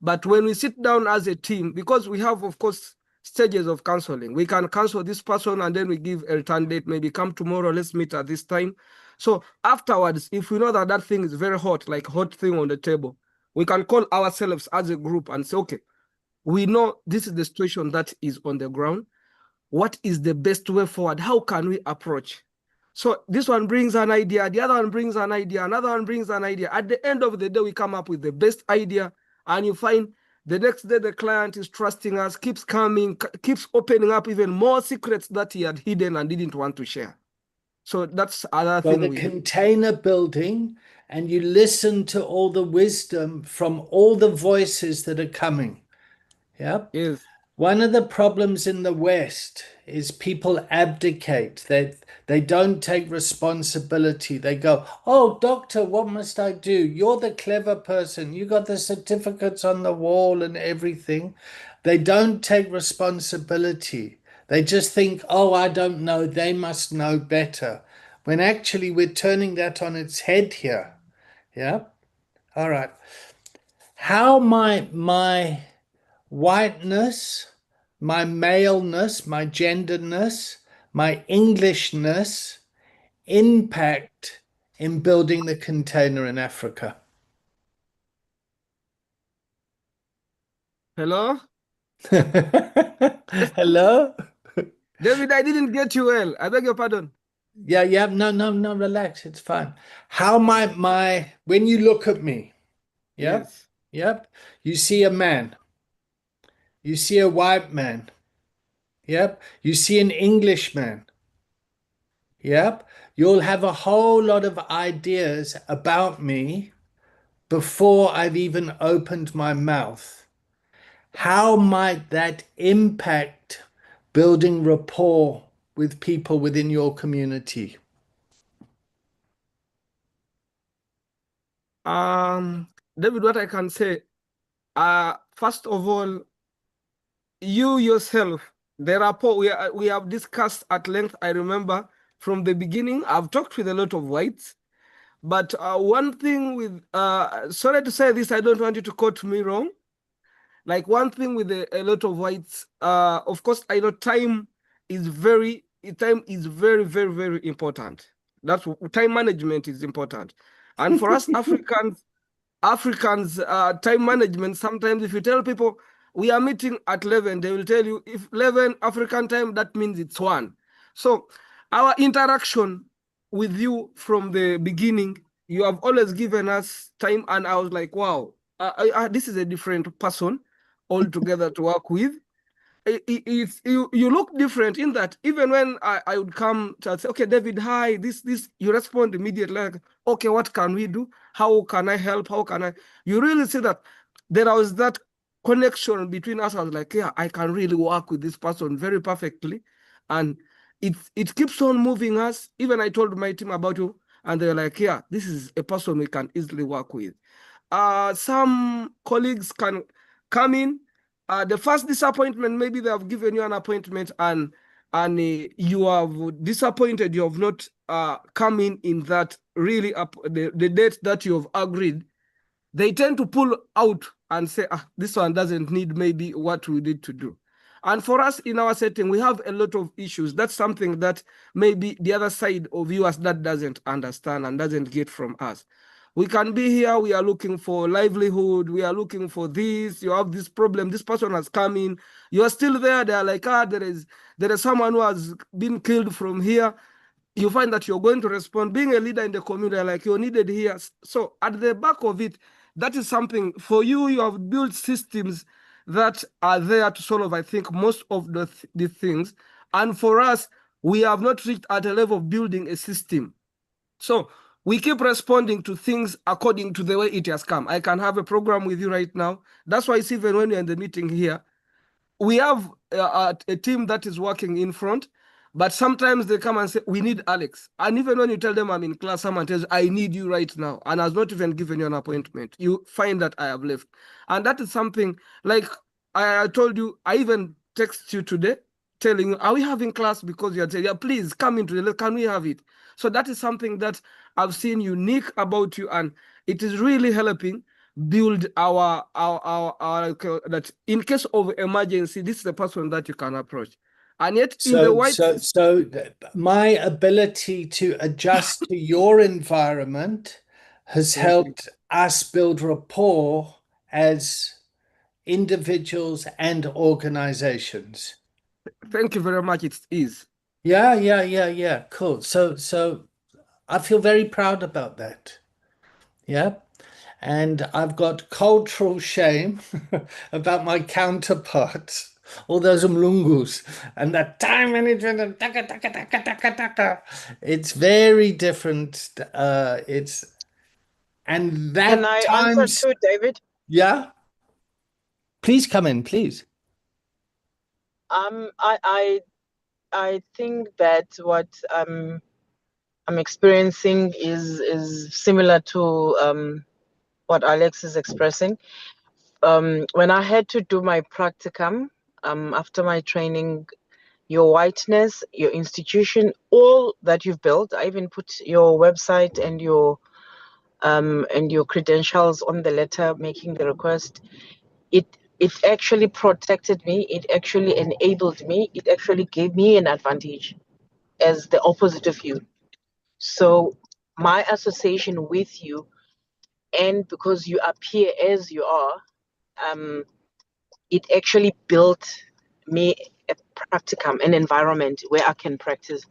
But when we sit down as a team, because we have, of course, stages of counseling, we can counsel this person and then we give a return date, maybe come tomorrow, let's meet at this time. So afterwards, if we know that that thing is very hot, like hot thing on the table, we can call ourselves as a group and say, okay, we know this is the situation that is on the ground. What is the best way forward? How can we approach? So this one brings an idea, the other one brings an idea, another one brings an idea. At the end of the day, we come up with the best idea, and you find the next day the client is trusting us, keeps coming, keeps opening up even more secrets that he had hidden and didn't want to share. So that's another So thing the we do. container building, and you listen to all the wisdom from all the voices that are coming. Yeah. Yes. One of the problems in the West is people abdicate. They don't take responsibility. They go, "Oh, doctor, what must I do? You're the clever person. You got the certificates on the wall and everything." They don't take responsibility. They just think, "Oh, I don't know. They must know better." When actually we're turning that on its head here. Yeah. All right. How my whiteness, my maleness, my genderness, my Englishness impact in building the container in Africa? Hello? Hello? David, I didn't get you well. I beg your pardon. Yeah, no, relax, it's fine. How my when you look at me, yep, Yes. yep, you see a man, you see a white man, yep, you see an Englishman. Yep. You'll have a whole lot of ideas about me before I've even opened my mouth. How might that impact building rapport with people within your community? David, what I can say, first of all, you yourself, the rapport we have discussed at length. I remember from the beginning, I've talked with a lot of whites, but one thing with, sorry to say this, I don't want you to quote me wrong. Like one thing with a lot of whites, of course, I know time is very, very, very important. That's time management is important. And for us Africans, time management, sometimes if you tell people we are meeting at 11, they will tell you if 11 African time, that means it's 1. So our interaction with you from the beginning, you have always given us time, and I was like, wow, this is a different person altogether to work with. You look different in that even when I would come to say, okay, David, hi, this, you respond immediately like, okay, what can we do? How can I help? How can I? You really see that there was that connection between us. I was like, yeah, I can really work with this person very perfectly. And it keeps on moving us. Even I told my team about you, and they're like, yeah, this is a person we can easily work with. Some colleagues can come in. The first disappointment, maybe they have given you an appointment and you have disappointed, you have not come in that really the date that you have agreed. They tend to pull out and say, this one doesn't need maybe what we need to do. And for us in our setting, we have a lot of issues. That's something that maybe the other side of viewers that doesn't understand and doesn't get from us. We can be here, we are looking for livelihood, we are looking for this, you have this problem, this person has come in, you are still there, they're like, there is someone who has been killed from here. You find that you're going to respond. Being a leader in the community, like you're needed here. So at the back of it, that is something for you. You have built systems that are there to solve, I think, most of the things. And for us, we have not reached at a level of building a system. So we keep responding to things according to the way it has come. I can have a program with you right now. That's why it's even when we're in the meeting here, we have a team that is working in front, but sometimes they come and say, we need Alex. And even when you tell them I'm in class, someone tells, I need you right now. And has not even given you an appointment. You find that I have left. And that is something like I told you, I even text you today telling you, are we having class? Because you had said, yeah, please come into the, can we have it? So that is something that I've seen unique about you. And it is really helping build our that in case of emergency, this is the person that you can approach. And yet in the white So my ability to adjust to your environment has helped us build rapport as individuals and organizations. Thank you very much. It is. Yeah. Cool. So I feel very proud about that. Yeah. And I've got cultural shame about my counterparts, all those Mlungus, and that time management and taka, taka, taka, taka, taka. It's very different. And Can that I answer times, too, David? yeah. Please come in, please. I think that what I'm experiencing is similar to what Alex is expressing. When I had to do my practicum after my training, your whiteness, your institution, all that you've built, I even put your website and your credentials on the letter making the request. It actually protected me. It actually enabled me. It actually gave me an advantage as the opposite of you. So my association with you, and because you appear as you are, it actually built me a practicum, an environment where I can practice.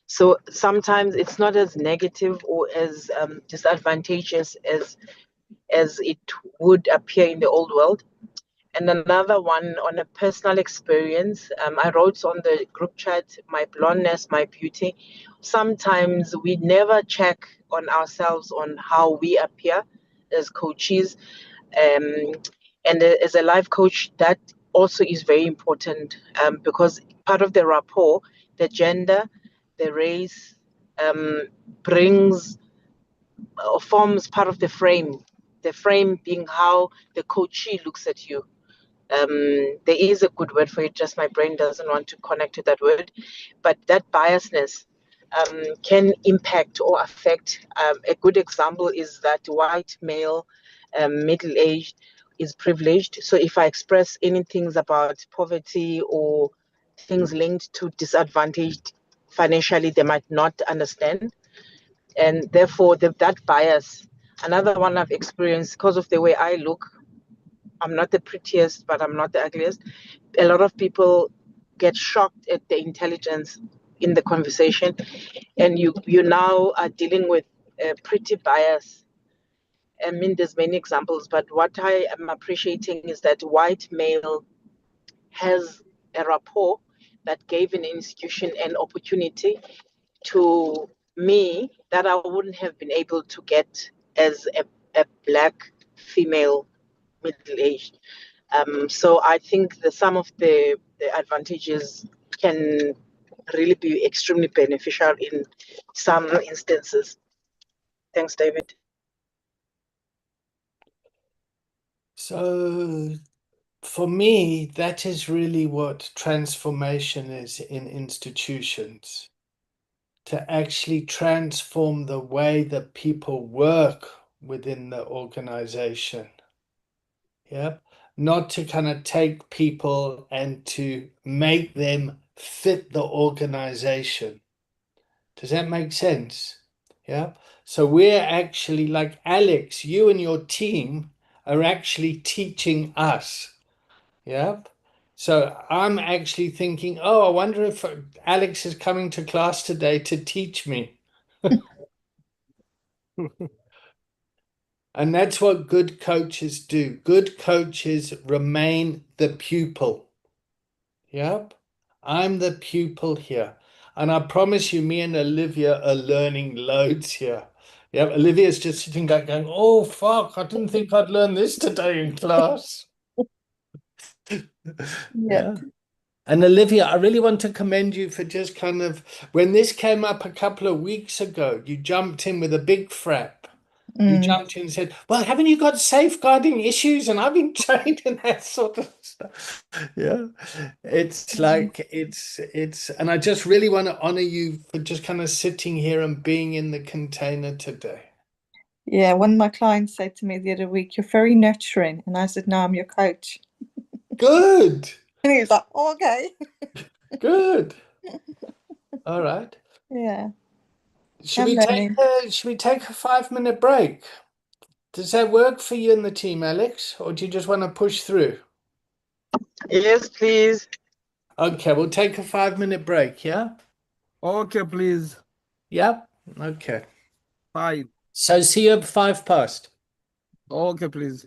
So sometimes it's not as negative or as disadvantageous as it would appear in the old world. And another one on a personal experience, I wrote on the group chat, my blondness, my beauty. Sometimes we never check on ourselves on how we appear as coaches. Um, and as a life coach, that also is very important because part of the rapport, the gender, the race, um, brings or forms part of the frame. The frame being how the coachee looks at you. There is a good word for it, just my brain doesn't want to connect to that word. But that biasness can impact or affect. A good example is that white male, middle aged, is privileged. So if I express anything about poverty or things linked to disadvantaged financially, they might not understand. And therefore, that bias, another one I've experienced because of the way I look, I'm not the prettiest, but I'm not the ugliest. A lot of people get shocked at the intelligence in the conversation, and you now are dealing with a pretty bias. I mean, there's many examples, but what I am appreciating is that white male has a rapport that gave an institution an opportunity to me that I wouldn't have been able to get as a black female middle aged. So I think the some of the advantages can really be extremely beneficial in some instances. Thanks, David. So for me, that is really what transformation is in institutions. To actually transform the way that people work within the organization. Yeah. Not to kind of take people and to make them fit the organization. Does that make sense? Yeah. So we're actually like Alex, you and your team are actually teaching us. Yeah. So I'm actually thinking, oh, I wonder if Alex is coming to class today to teach me. And that's what good coaches do. Good coaches remain the pupil. Yep. I'm the pupil here. And I promise you, me and Olivia are learning loads here. Yep. Olivia's just sitting back going, oh, fuck, I didn't think I'd learn this today in class. Yeah. Yeah. And Olivia, I really want to commend you for just kind of, when this came up a couple of weeks ago, you jumped in with a big frap. You jumped in and said, well, haven't you got safeguarding issues? And I've been trained in that sort of stuff. Yeah. It's like, and I just really want to honor you for just kind of sitting here and being in the container today. Yeah, one of my clients said to me the other week, "You're very nurturing." And I said, "No, I'm your coach." Good. And he was like, "Oh, okay." Good. All right. Yeah, Should I'm we learning. take a 5-minute break? Does that work for you and the team, Alex? Or do you just want to push through? Yes, please. Okay, we'll take a 5-minute break, yeah? Okay, please. Yep. Okay. Fine. So see you at 5 past. Okay, please.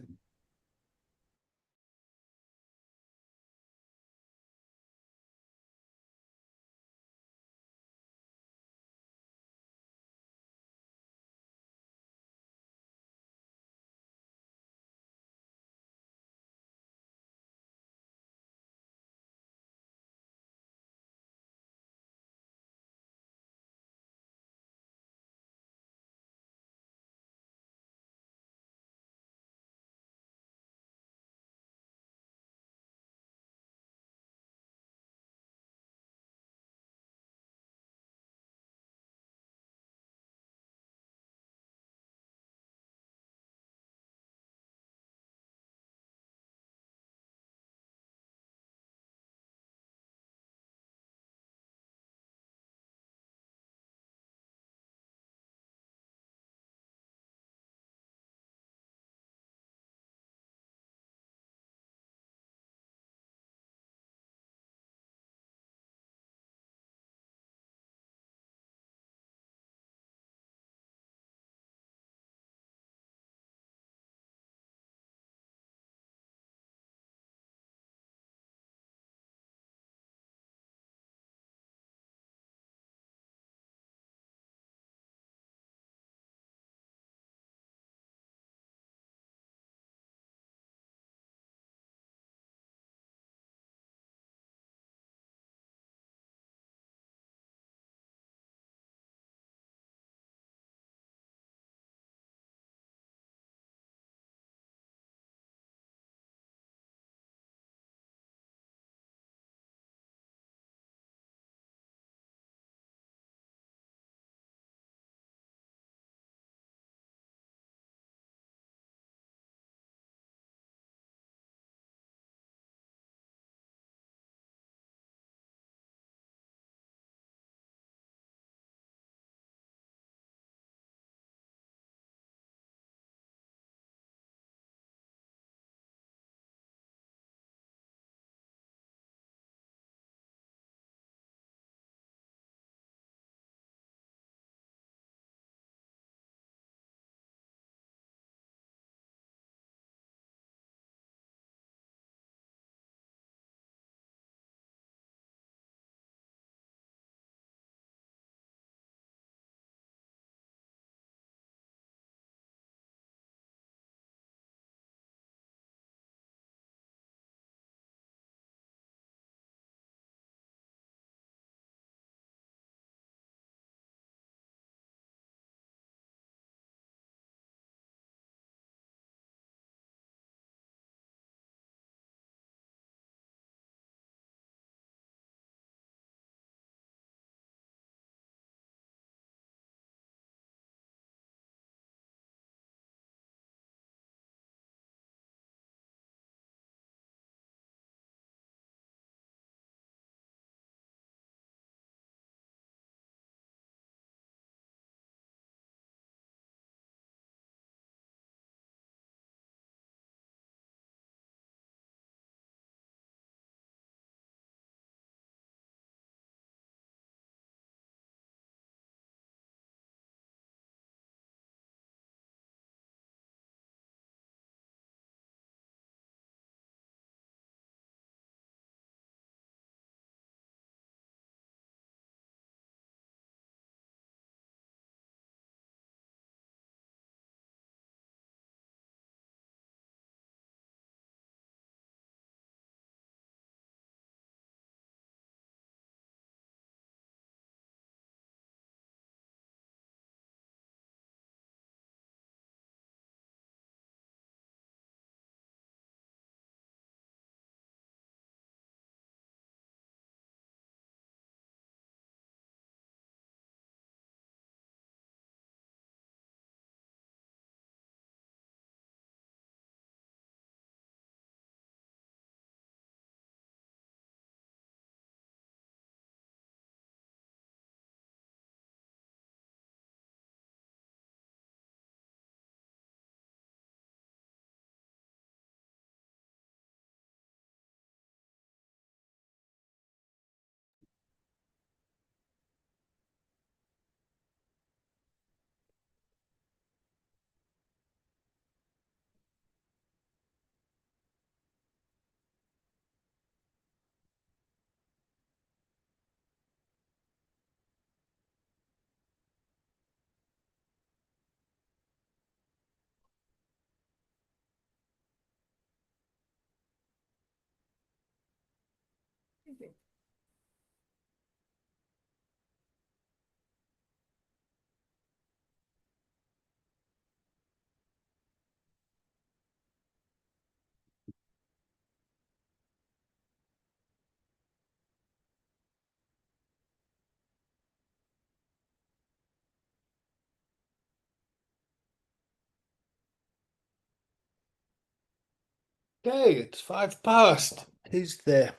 Okay, it's 5 past. Who's there?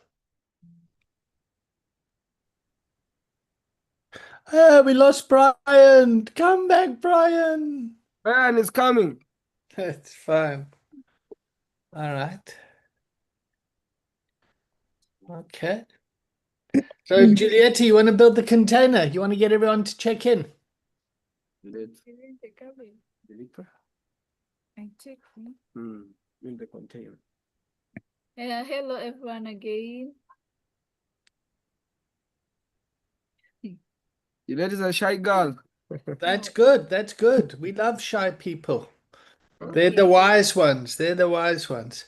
Oh, we lost Brian. Come back, Brian. Brian is coming. That's fine. All right. Okay. So, Giulietta, you want to build the container? You want to get everyone to check in? I check. In the container. Hello everyone again. Juliet is a shy girl. That's good. That's good. We love shy people. They're the wise ones. They're the wise ones.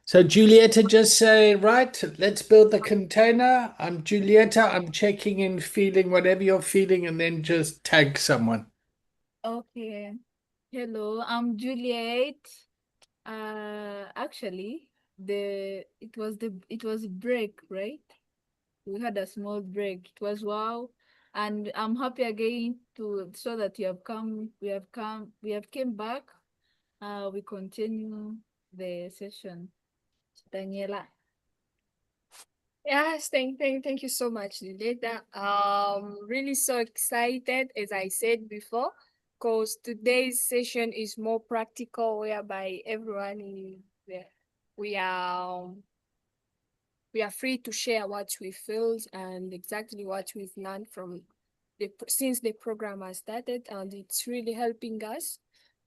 So Giulietta, just say, right, let's build the container. I'm Giulietta. I'm checking in, feeling whatever you're feeling, and then just tag someone. Okay. Hello, I'm Juliet. Actually, it was a break, right? We had a small break. It was wow, and I'm happy again to so that you have come. We have came back. We continue the session. Daniela. Yes, thank you so much, Lilita. Really so excited, as I said before, because today's session is more practical, whereby everyone is we are we are free to share what we feel and exactly what we've learned from since the program has started, and it's really helping us.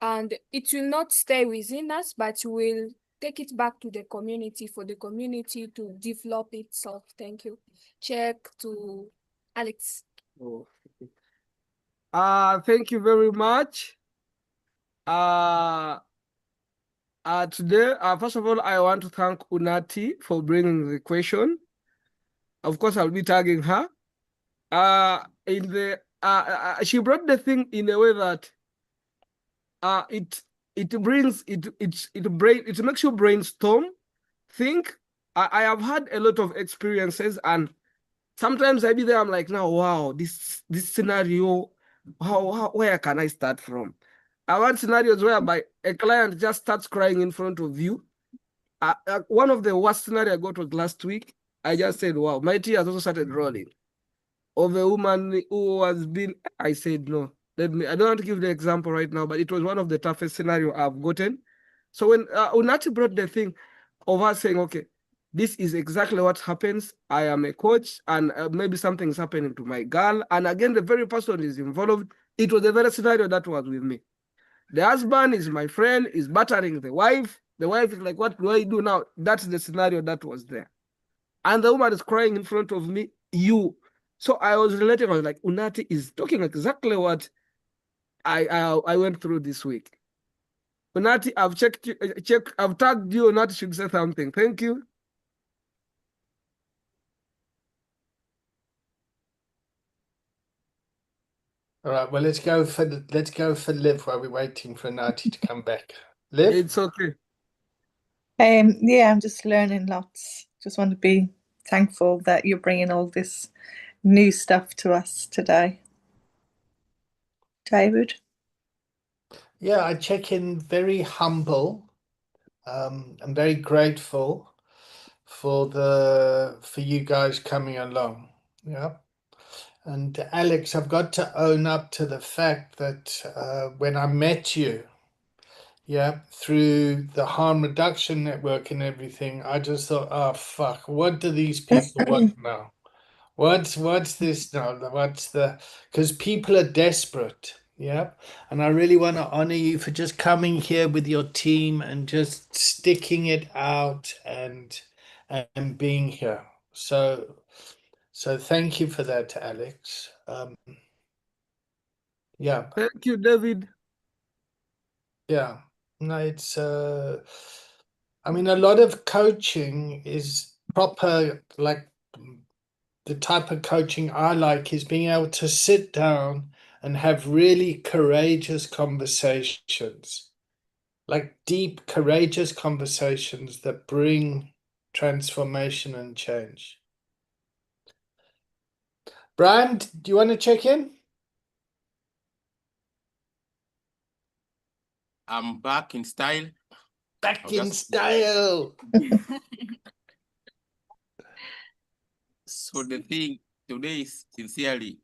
And it will not stay within us, but we'll take it back to the community for the community to develop itself. Thank you. Check to Alex. Oh. Thank you very much. Today, first of all, I want to thank Unati for bringing the question. Of course, I'll be tagging her. She brought the thing in a way that it makes you brainstorm, think. I have had a lot of experiences, and sometimes I be there, I'm like, now, wow, this scenario, where can I start from? I want scenarios whereby a client just starts crying in front of you. One of the worst scenario I got was last week. I just said, wow, my tears also started rolling. Of a woman who has been, I said, no, I don't want to give the example right now, but it was one of the toughest scenario I've gotten. So when Unati brought the thing of us saying, okay, this is exactly what happens. I am a coach, and maybe something's happening to my girl. And again, the very person is involved. It was the very scenario that was with me. The husband is my friend, is battering the wife. The wife is like, what do I do now? That's the scenario that was there. And the woman is crying in front of me, you. So I was relating, I was like, Unati is talking exactly what I went through this week. Unati, I've I've tagged you. Unati should say something. Thank you. All right. Well, let's go for Liv while we're waiting for Nati to come back. Liv? It's okay. Yeah, I'm just learning lots. Just want to be thankful that you're bringing all this new stuff to us today. David? Yeah, I check in very humble. I'm very grateful for you guys coming along. Yeah. And Alex, I've got to own up to the fact that when I met you, yeah, through the harm reduction network and everything, I just thought, oh fuck, what do these people want now? What's this now? Because people are desperate, yeah. And I really want to honor you for just coming here with your team and just sticking it out and being here. So thank you for that, Alex. Yeah. Thank you, David. Yeah. No, it's I mean, a lot of coaching is proper, like the type of coaching I like is being able to sit down and have really courageous conversations, like deep, courageous conversations that bring transformation and change. Brian, do you want to check in? I'm back in style. Back in style. So the thing today is sincerely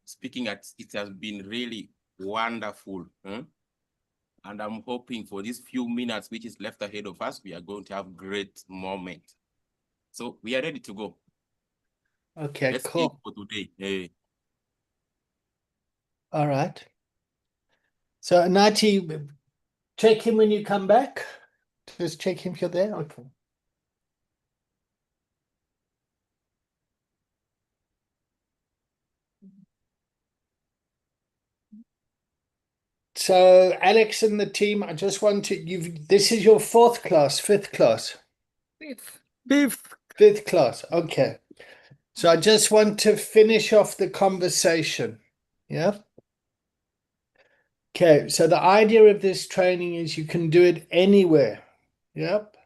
speaking, it has been really wonderful. And I'm hoping for these few minutes which is left ahead of us, we are going to have great moment. So we are ready to go. Okay, Let's cool. eat for today. All right. So Anati, check in when you come back. Just check in if you're there. Okay. So Alex and the team, I just want to, this is your fifth class. Fifth. Fifth class. Okay. So I just want to finish off the conversation. Yeah. Okay. So the idea of this training is you can do it anywhere. Yep.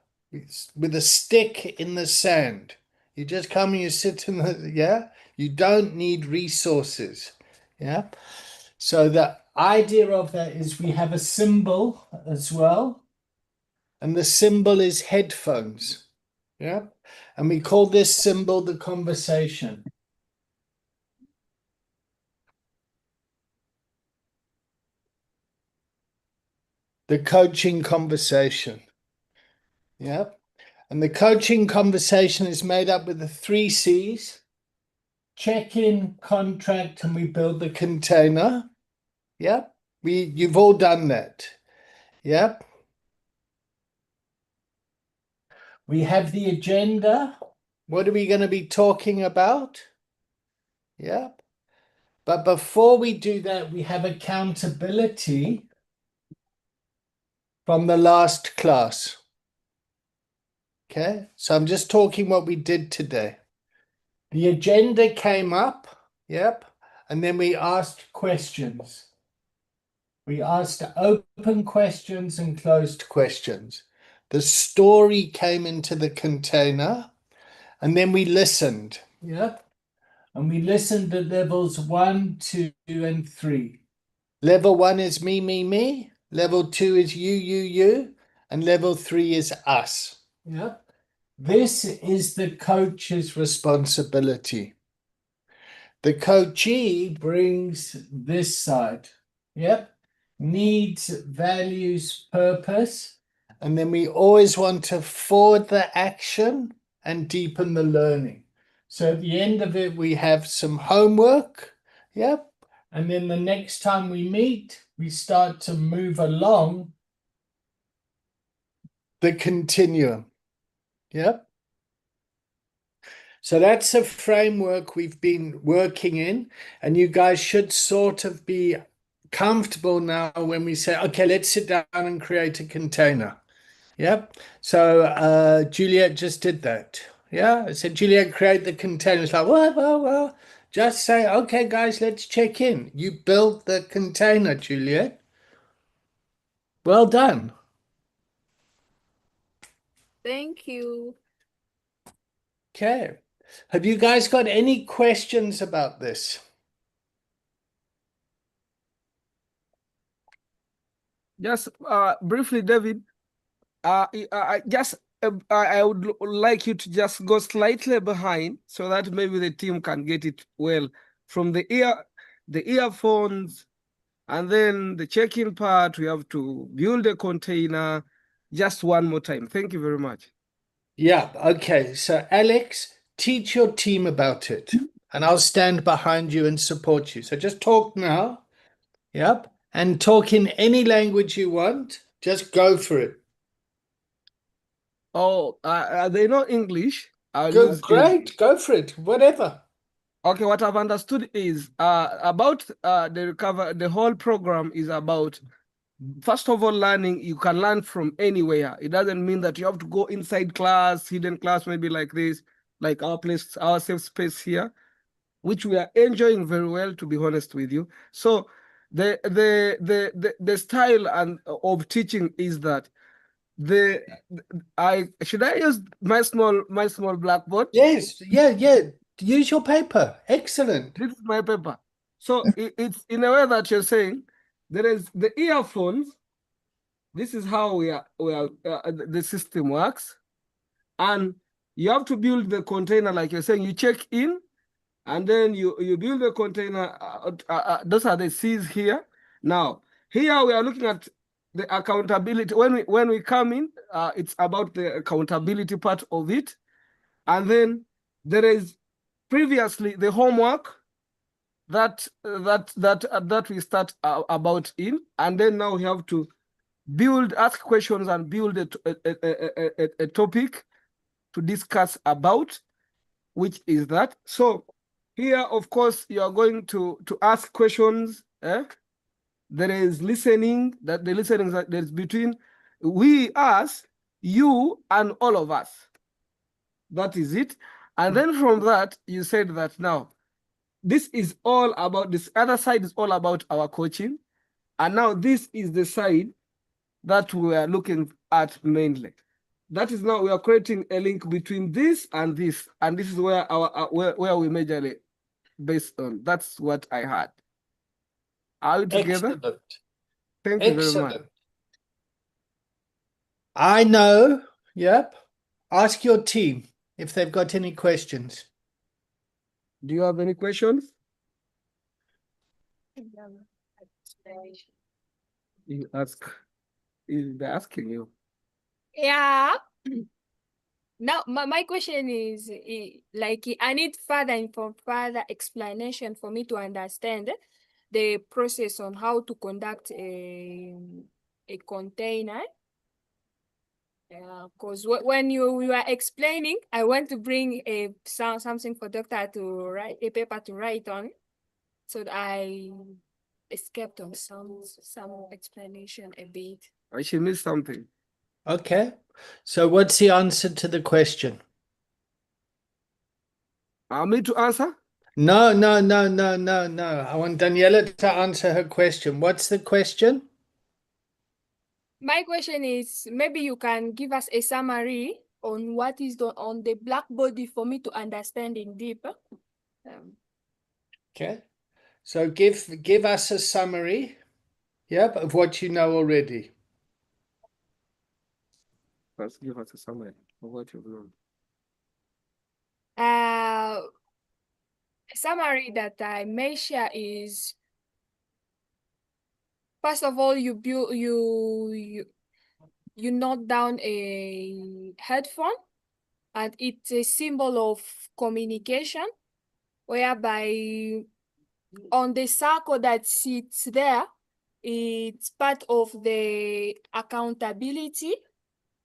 With a stick in the sand. You just come and you sit in the, yeah. You don't need resources. Yeah. So the idea of that is we have a symbol as well. And the symbol is headphones. Yeah. And we call this symbol the conversation. The coaching conversation. Yeah. And the coaching conversation is made up with the 3 C's: check in, contract, and we build the container. Yeah. You've all done that. Yeah. We have the agenda. What are we going to be talking about? Yeah. But before we do that, we have accountability from the last class. Okay. So I'm just talking what we did today. The agenda came up. Yep. And then we asked questions. We asked open questions and closed questions. The story came into the container, and then we listened. Yep. And we listened at levels 1, 2, and 3. Level 1 is me, me, me. Level 2 is you, you, you. And level 3 is us. Yep. This is the coach's responsibility. The coachee brings this side. Yep. Needs, values, purpose. And then we always want to forward the action and deepen the learning. So at the end of it, we have some homework. Yep. And then the next time we meet, we start to move along the continuum. Yep. So that's a framework we've been working in, and you guys should sort of be comfortable now when we say, okay, let's sit down and create a container. Yep. So Juliet just did that. Yeah. I said, Juliet, create the container. It's like, well. Just say, okay, guys, let's check in. You built the container, Juliet. Well done. Thank you. Okay. Have you guys got any questions about this? Just briefly, David, I would like you to just go slightly behind so that maybe the team can get it well from the earphones, and then the check-in part. We have to build a container. Just one more time. Thank you very much. Yeah, okay. So Alex, teach your team about it, and I'll stand behind you and support you. So just talk now. Yep. And talk in any language you want. Just go for it. Oh, they know English. I'll Go, use great. Go for it. Whatever. Okay, what I've understood is about the whole program is about, first of all, learning. You can learn from anywhere. It doesn't mean that you have to go inside class, hidden class, maybe like this. like our place, our safe space here, which we are enjoying very well, to be honest with you. So the style and of teaching is that I use my small blackboard. Yes, yeah. Use your paper. Excellent. This is my paper. So it's in a way that you're saying there is the earphones. This is how the system works, and you have to build the container like you're saying. You check in, and then you build the container. Those are the C's here. Now here we are looking at the accountability. When we come in, it's about the accountability part of it, and then there is previously the homework that we start about in, and then now we have to ask questions and build a topic to discuss about, which is that. So here, of course, you are going to ask questions. There is listening, that the listening that there's between we, us, you, and all of us. That is it. And then from that, you said that now, this is all about, this other side is all about our coaching. And now this is the side that we are looking at mainly. That is now we are creating a link between this, and this is where where we majorly based on. That's what I had. Are we together? Excellent. Thank you very much. Excellent. I know. Yep. Ask your team if they've got any questions. Do you have any questions? You ask. They're asking you. Yeah. Now, my question is, like, I need further explanation for me to understand the process on how to conduct a container. Because when you are explaining, I want to bring something for doctor to write, a paper to write on, so that I escaped on some explanation a bit. I should miss something. Okay. So what's the answer to the question? Me to answer? No. I want Daniela to answer her question. What's the question? My question is, maybe you can give us a summary on what is on the blackboard for me to understand in deep. Okay. So give us a summary, yep, of what you know already. Let's give us a summary of what you've learned. Summary that I may share is, first of all, you note down a headphone, and it's a symbol of communication, whereby on the circle that sits there, it's part of the accountability.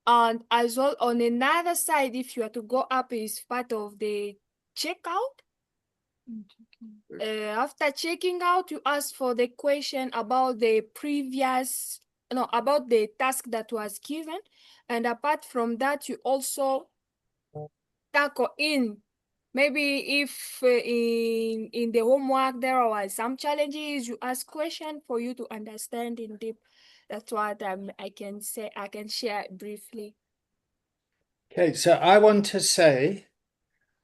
And as well, on another side, if you are to go up, is part of the checkout. After checking out, you ask for the question about the about the task that was given. And apart from that, you also tackle in, maybe if in the homework there are some challenges, you ask question for you to understand in deep. That's what I can say. I can share briefly. Okay, so I want to say,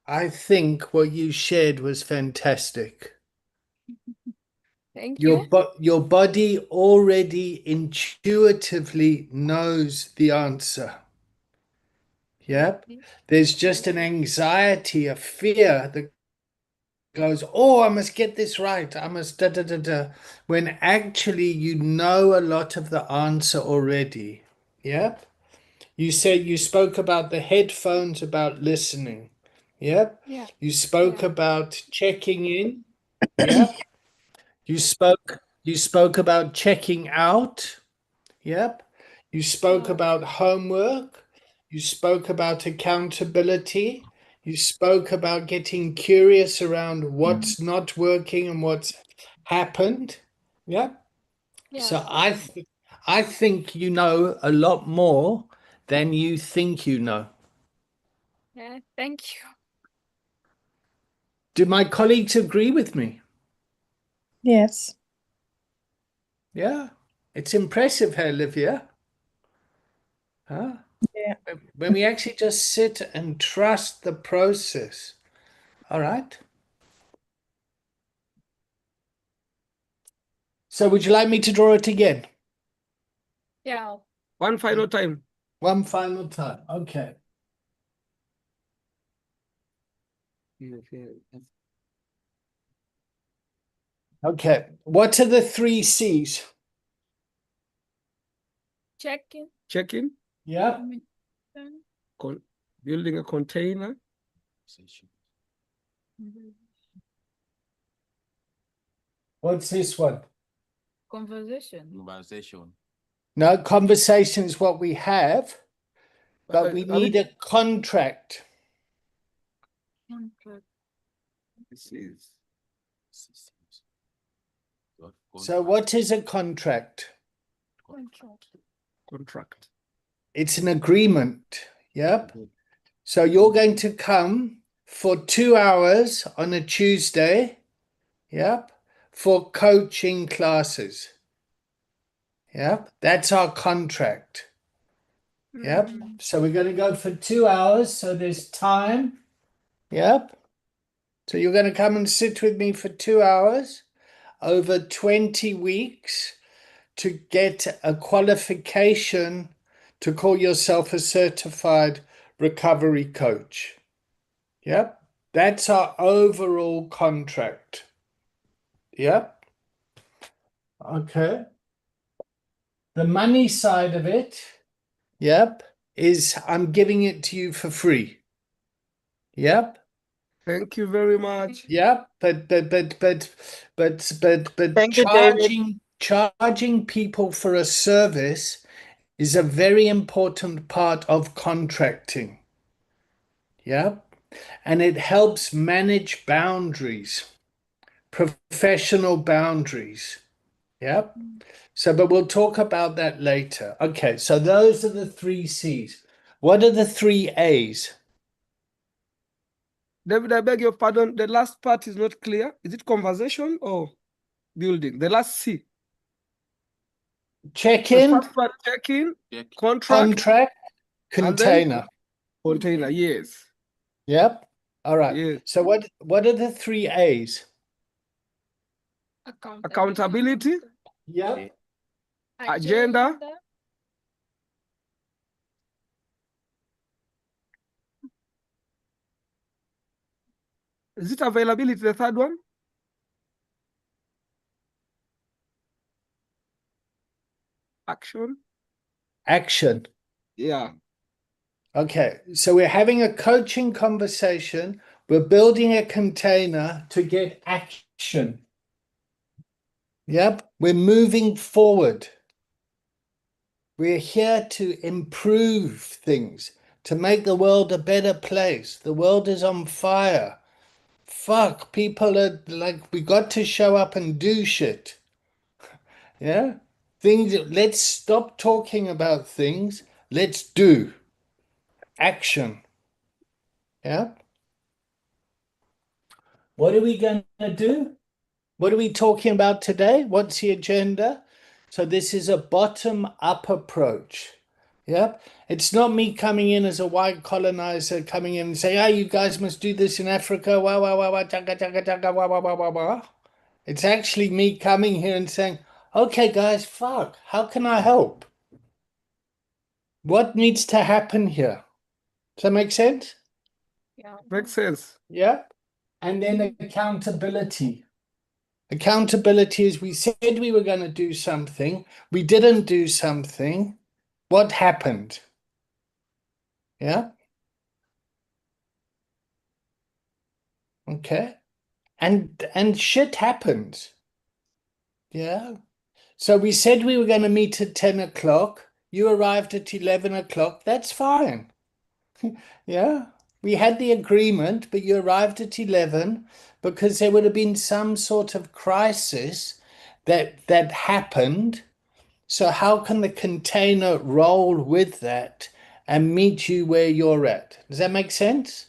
I think what you shared was fantastic. Thank you. Your body already intuitively knows the answer. Yep. There's just an anxiety, a fear that goes, oh, I must get this right. I must da da da da. When actually you know a lot of the answer already. Yep. You said you spoke about the headphones, about listening. Yep. Yeah. You spoke about checking in. Yep. You spoke about checking out. Yep. You spoke about homework. You spoke about accountability. You spoke about getting curious around what's not working and what's happened. Yep. Yeah. So I think you know a lot more than you think you know. Yeah. Thank you. Do my colleagues agree with me? Yes. Yeah. It's impressive, hey, Olivia. Huh? Yeah. When we actually just sit and trust the process. All right. So would you like me to draw it again? Yeah. One final time. One final time. Okay. Okay. What are the 3 C's? Checking. Check-in, Yeah. building a container, What's this one? Conversation. Conversation. No, conversation is what we have, but we are need a contract. Contract. this is So what is a contract? contract. It's an agreement. Yep. So you're going to come for 2 hours on a Tuesday. Yep. For coaching classes. Yep. That's our contract. Yep. So we're going to go for 2 hours. So there's time. Yep. So you're going to come and sit with me for 2 hours over 20 weeks to get a qualification to call yourself a certified recovery coach. Yep. That's our overall contract. Yep. Okay. The money side of it, yep, is I'm giving it to you for free. Yep. Thank you very much. Yep. But Thank you, David. charging people for a service is a very important part of contracting. Yep. And it helps manage boundaries, professional boundaries. Yep. So, but we'll talk about that later. Okay, so those are the 3 C's. What are the 3 A's? David, I beg your pardon. The last part is not clear. Is it conversation or building? The last C. Check The in, first part, check-in, Check. contract, contract, and then container. container. Yes. Yep. All right. Yes. So what are the 3 A's? Accountability, Yep. agenda, is it availability, the third one? Action. Action. Yeah. Okay, so we're having a coaching conversation. We're building a container to get action. Yep, we're moving forward. We're here to improve things, to make the world a better place. The world is on fire. Fuck, people are like, we got to show up and do shit. Yeah? Things, let's stop talking about things. Let's do. Action. Yeah? What are we going to do? What are we talking about today? What's the agenda? So this is a bottom-up approach. Yep. It's not me coming in as a white colonizer coming in and saying, "Ah, you guys must do this in Africa." Wah, wah, wah, wah, chaka, chaka, chaka, wah, wah, wah, wah, wah. It's actually me coming here and saying, "Okay, guys, fuck, how can I help? What needs to happen here?" Does that make sense? Makes sense. Yeah. And then accountability. Accountability is we said we were going to do something, we didn't do something. What happened? Yeah. Okay. And shit happens. Yeah. So we said we were going to meet at 10 o'clock. You arrived at 11 o'clock. That's fine. Yeah. We had the agreement, but you arrived at 11 because there would have been some sort of crisis that happened. So how can the container roll with that and meet you where you're at? Does that make sense?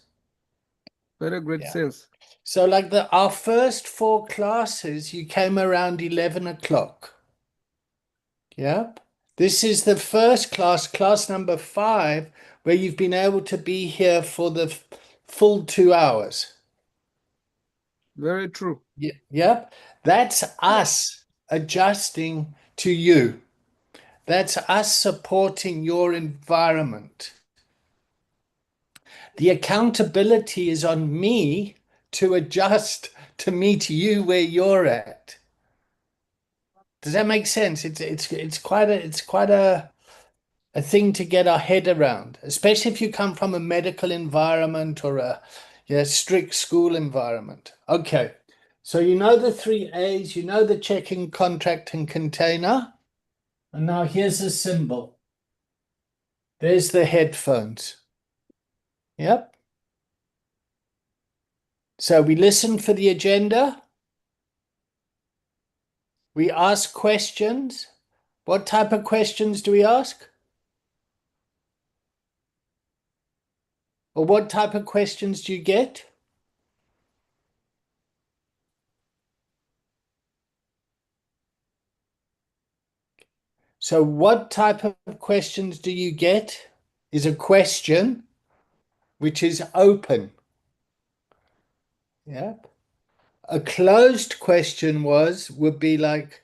Very great Yeah. sense. So like our first 4 classes, you came around 11 o'clock. Yep. This is the first class, class number 5, where you've been able to be here for the full 2 hours. Very true. Yep. That's us adjusting to you. That's us supporting your environment. The accountability is on me to adjust to meet you where you're at. Does that make sense? It's quite a thing to get our head around, especially if you come from a medical environment or a strict school environment. Okay, so you know the 3 A's, you know the checking, contract, and container. And now here's the symbol. There's the headphones. Yep. So we listen for the agenda. We ask questions. What type of questions do we ask? Or what type of questions do you get? So what type of questions do you get is a question which is open. Yep. A closed question would be like,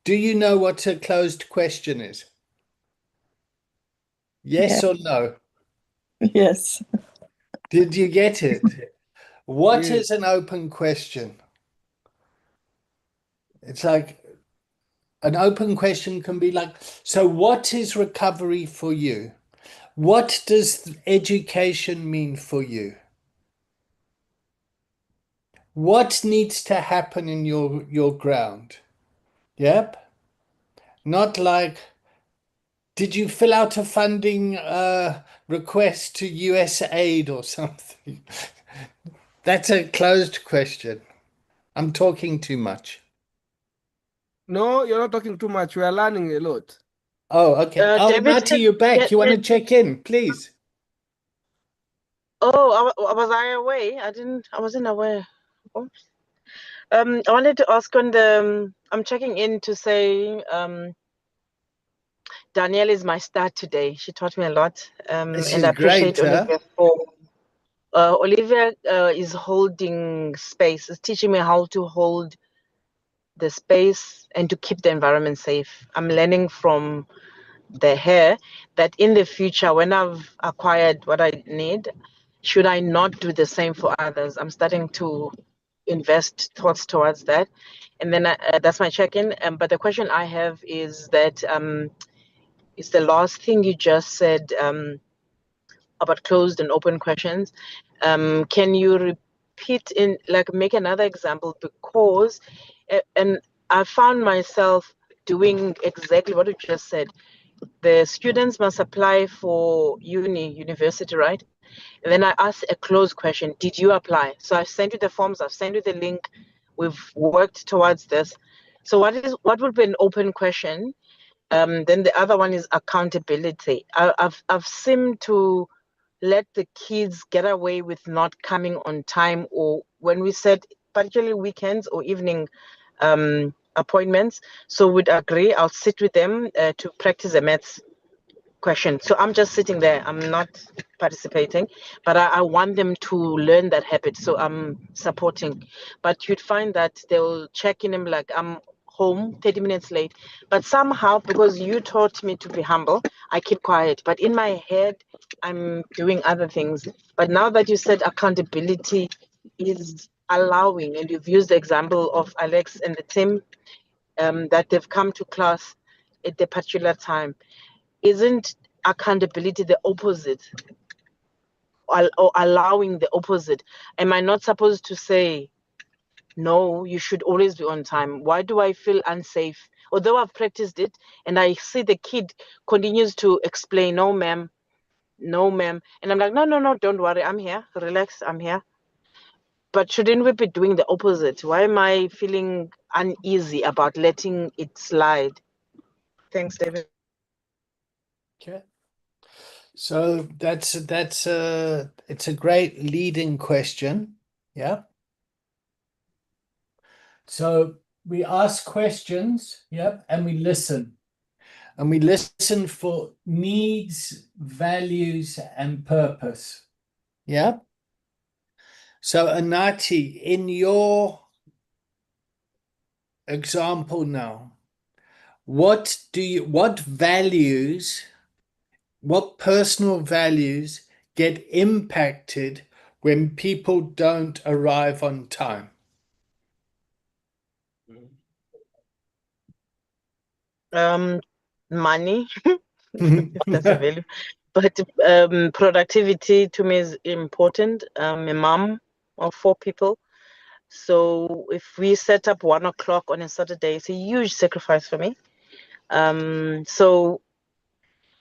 do you know what a closed question is? Yes or no? Yes. Did you get it? What Yes. is an open question? It's like an open question can be like, so what is recovery for you? What does education mean for you? What needs to happen in your ground? Yep. Not like, did you fill out a funding request to USAID or something? That's a closed question. I'm talking too much. No, you're not talking too much. We are learning a lot. Oh, okay. Oh, David Nati, said, you're back. You want to check in, please? oh, was I away? I wasn't aware. Oops. I wanted to ask on I'm checking in to say, Danielle is my star today. She taught me a lot. This And is I appreciate great, huh? Olivia for, Olivia is holding space, is teaching me how to hold the space and to keep the environment safe. I'm learning from her that in the future, when I've acquired what I need, should I not do the same for others? I'm starting to invest thoughts towards that. And then that's my check-in. But the question I have is that it's the last thing you just said about closed and open questions. Can you repeat make another example? Because, and I found myself doing exactly what you just said. The students must apply for university, right? And then I ask a closed question: did you apply? So I've sent you the forms, I've sent you the link, we've worked towards this. So what would be an open question? Then the other one is accountability. I've seemed to let the kids get away with not coming on time, or when we said particularly weekends or evening appointments. So would agree, I'll sit with them to practice the maths question. So I'm just sitting there, I'm not participating, but I want them to learn that habit. So I'm supporting. But you'd find that they'll check in, like, I'm home 30 minutes late. But somehow, because you taught me to be humble, I keep quiet. But in my head, I'm doing other things. But now that you said accountability is allowing, and you've used the example of Alex and the team, that they've come to class at the particular time, isn't accountability the opposite, or allowing the opposite? Am I not supposed to say, no, you should always be on time? Why do I feel unsafe? Although I've practiced it and I see the kid continues to explain, no, ma'am, no, ma'am. And I'm like, no, no, no, don't worry. I'm here. Relax. I'm here. But shouldn't we be doing the opposite? Why am I feeling uneasy about letting it slide? Thanks, David. Okay. So it's a great leading question. Yeah. So we ask questions, yep, and we listen. And we listen for needs, values, and purpose. Yep. So Anati, in your example now, what values, what personal values get impacted when people don't arrive on time? Money, if that's a value, but productivity to me is important. I'm a mom of 4 people. So if we set up 1 o'clock on a Saturday, it's a huge sacrifice for me. So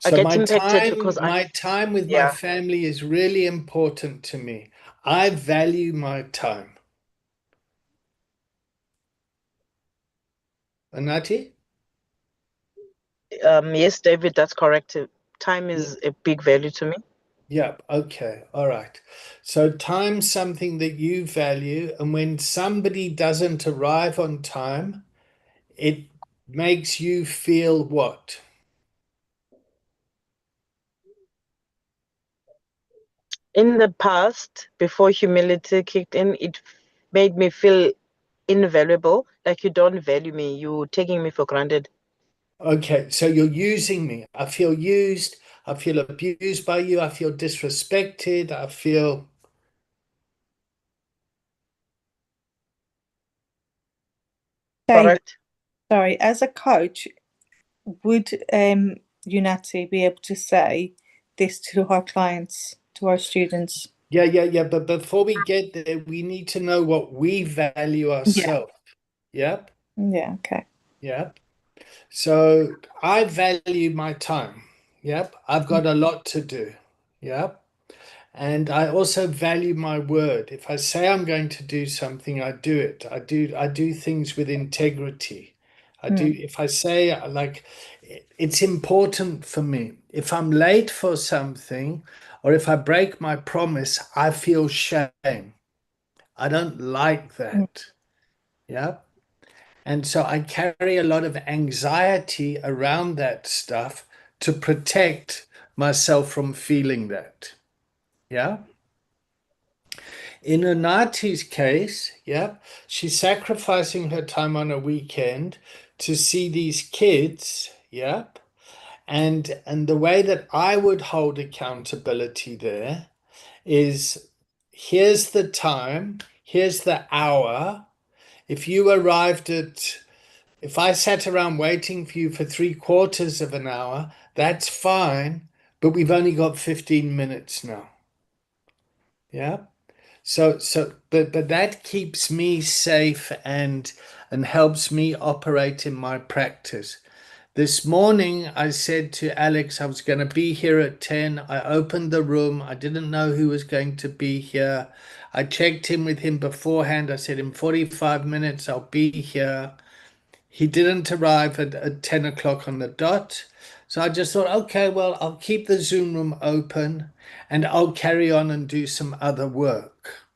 I So get impacted because my time with my yeah. family is really important to me. I value my time. Anati? Yes, David, that's correct. Time is a big value to me. Yep. Okay. All right. So time's something that you value, and when somebody doesn't arrive on time, it makes you feel what? In the past, before humility kicked in, it made me feel invaluable, like you don't value me, you're taking me for granted. Okay, so you're using me. I feel used. I feel abused by you. I feel disrespected. I feel. David, Correct. sorry, as a coach, would Unati be able to say this to our clients, to our students? Yeah. But before we get there, we need to know what we value Yeah. ourselves. Yep. Yeah, okay. Yep. So I value my time. Yep. I've got a lot to do. Yep. And I also value my word. If I say I'm going to do something, I do it. I do things with integrity. I do, if I say like it's important for me. If I'm late for something or if I break my promise, I feel shame. I don't like that. Yeah. And so I carry a lot of anxiety around that stuff to protect myself from feeling that. Yeah. In Unati's case, yeah, she's sacrificing her time on a weekend to see these kids, yeah. And the way that I would hold accountability there is here's the time, here's the hour. If you arrived at if I sat around waiting for you for 3/4 of an hour, that's fine, but we've only got 15 minutes now. Yeah. But that keeps me safe and helps me operate in my practice. This morning, I said to Alex I was going to be here at 10. I opened the room. I didn't know who was going to be here. I checked in with him beforehand. I said, in 45 minutes, I'll be here. He didn't arrive at 10 o'clock on the dot. So I just thought, okay, well, I'll keep the Zoom room open and I'll carry on and do some other work.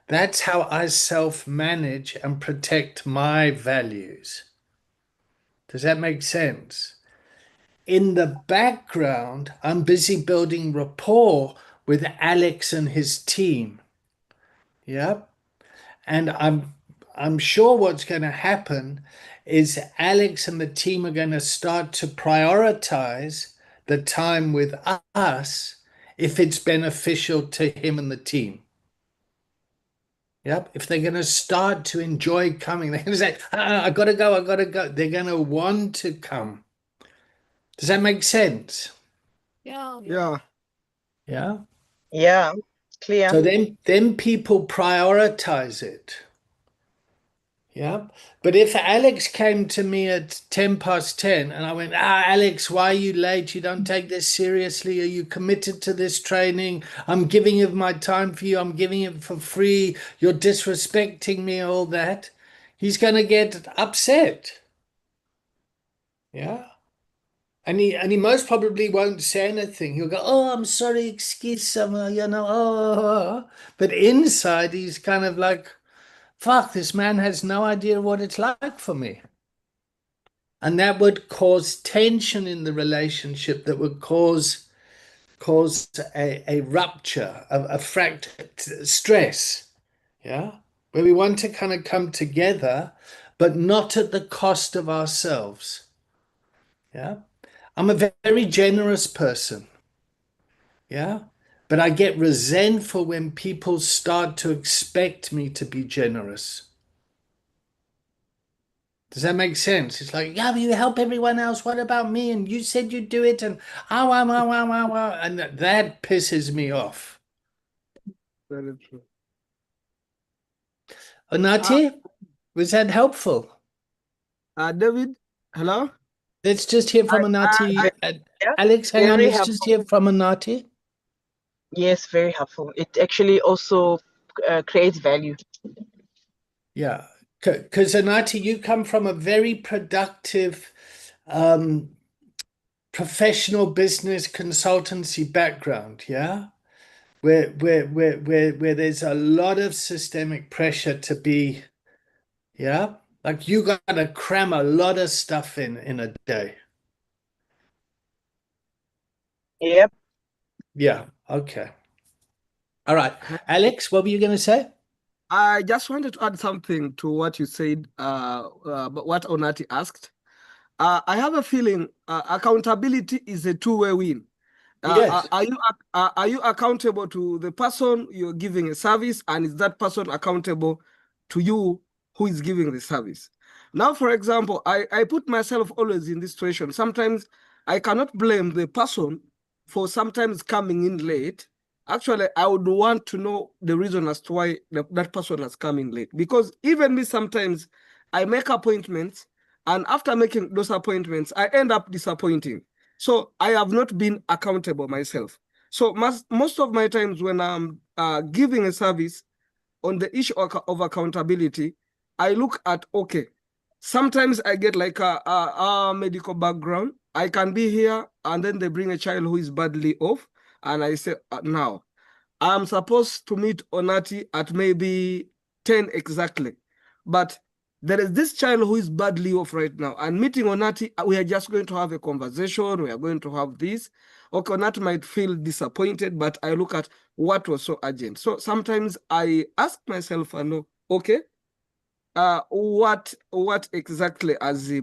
That's how I self-manage and protect my values. Does that make sense? In the background, I'm busy building rapport with Alex and his team. Yeah. And I'm sure what's going to happen is Alex and the team are going to start to prioritize the time with us if it's beneficial to him and the team. Yep. If they're going to start to enjoy coming, they're going to say, I got to go, I got to go. They're going to want to come. Does that make sense? Yeah. Yeah. Yeah. Yeah, clear. So then people prioritize it. Yeah. But if Alex came to me at 10 past 10 and I went, Alex, why are you late? You don't take this seriously. Are you committed to this training? I'm giving you my time for you. I'm giving it for free. You're disrespecting me, all that. He's going to get upset. Yeah. And he most probably won't say anything. He'll go, "Oh, I'm sorry, excuse me, But inside he's kind of like, fuck, this man has no idea what it's like for me. And that would cause tension in the relationship, that would cause a rupture, a fracture, stress, yeah, where we want to kind of come together, but not at the cost of ourselves. Yeah, I'm a very generous person. Yeah, but I get resentful when people start to expect me to be generous. Does that make sense? It's like, yeah, but you help everyone else. What about me? And you said you'd do it, and and that pisses me off. Very true. Onati, was that helpful? David, hello? Let's just hear from Onati. Yeah, Alex, hang on. very Let's helpful. just hear from Onati. Yes, very helpful. It actually also creates value. Yeah, because Onati, you come from a very productive professional business consultancy background, yeah? Where there's a lot of systemic pressure to be, yeah? Like you gotta cram a lot of stuff in a day. Yep. Yeah, okay. All right. Alex, what were you gonna say? I just wanted to add something to what you said, but what Onati asked. I have a feeling accountability is a two-way win. Yes. Are you accountable to the person you're giving a service, and is that person accountable to you who is giving the service? Now, for example, I put myself always in this situation. Sometimes I cannot blame the person for sometimes coming in late. Actually, I would want to know the reason as to why that person has come in late. Because even me, sometimes I make appointments, and after making those appointments, I end up disappointing. So I have not been accountable myself. So most of my times when I'm giving a service on the issue of accountability, I look at, okay, sometimes I get like a medical background. I can be here and then they bring a child who is badly off. And I say, now, I'm supposed to meet Onati at maybe 10 exactly. But there is this child who is badly off right now. And meeting Onati, we are just going to have a conversation. We are going to have this. Okay, Onati might feel disappointed, but I look at what was so urgent. So sometimes I ask myself, I know, okay, what exactly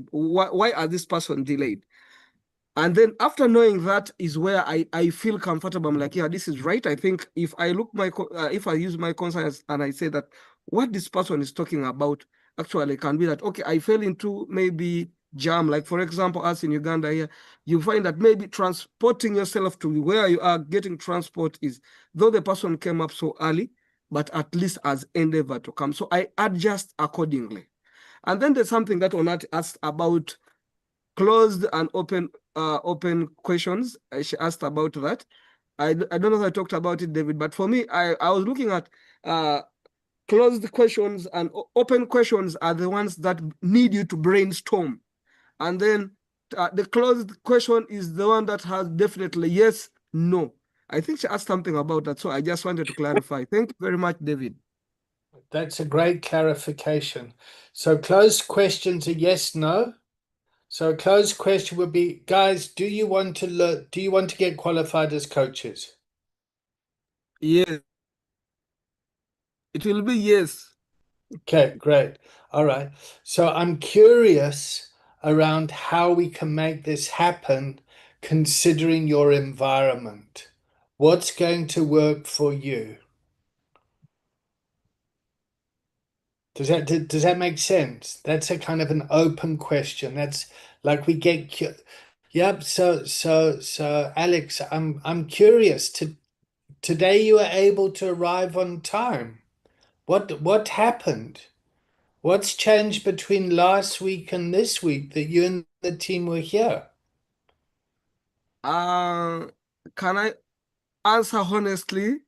why are this person delayed? And then after knowing that is where I feel comfortable. I'm like, yeah, this is right. I think if I look if I use my conscience and I say that what this person is talking about actually can be that, okay, I fell into maybe jam. Like for example, us in Uganda here, you find that maybe transporting yourself to where you are getting transport is, though the person came up so early, but at least has endeavored to come. So I adjust accordingly. And then there's something that Onat asked about closed and open questions. She asked about that. I don't know if I talked about it, David, but for me, I was looking at closed questions, and open questions are the ones that need you to brainstorm. And then the closed question is the one that has definitely yes, no. I think she asked something about that, so I just wanted to clarify. Thank you very much, David. That's a great clarification. So closed questions are yes, no. So a closed question would be, guys, do you want to learn, do you want to get qualified as coaches? Yes. It will be yes. Okay, great. All right. So I'm curious around how we can make this happen considering your environment. What's going to work for you? Does that make sense? That's a kind of an open question. That's like we get yep. So Alex, I'm curious. Today you were able to arrive on time. What happened? What's changed between last week and this week that you and the team were here? Can I answer honestly?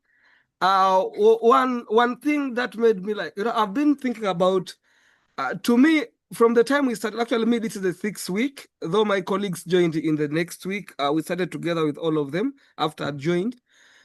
One thing that made me like, I've been thinking about, to me, from the time we started, actually, me, this is the 6th week, though my colleagues joined in the next week. We started together with all of them after I joined.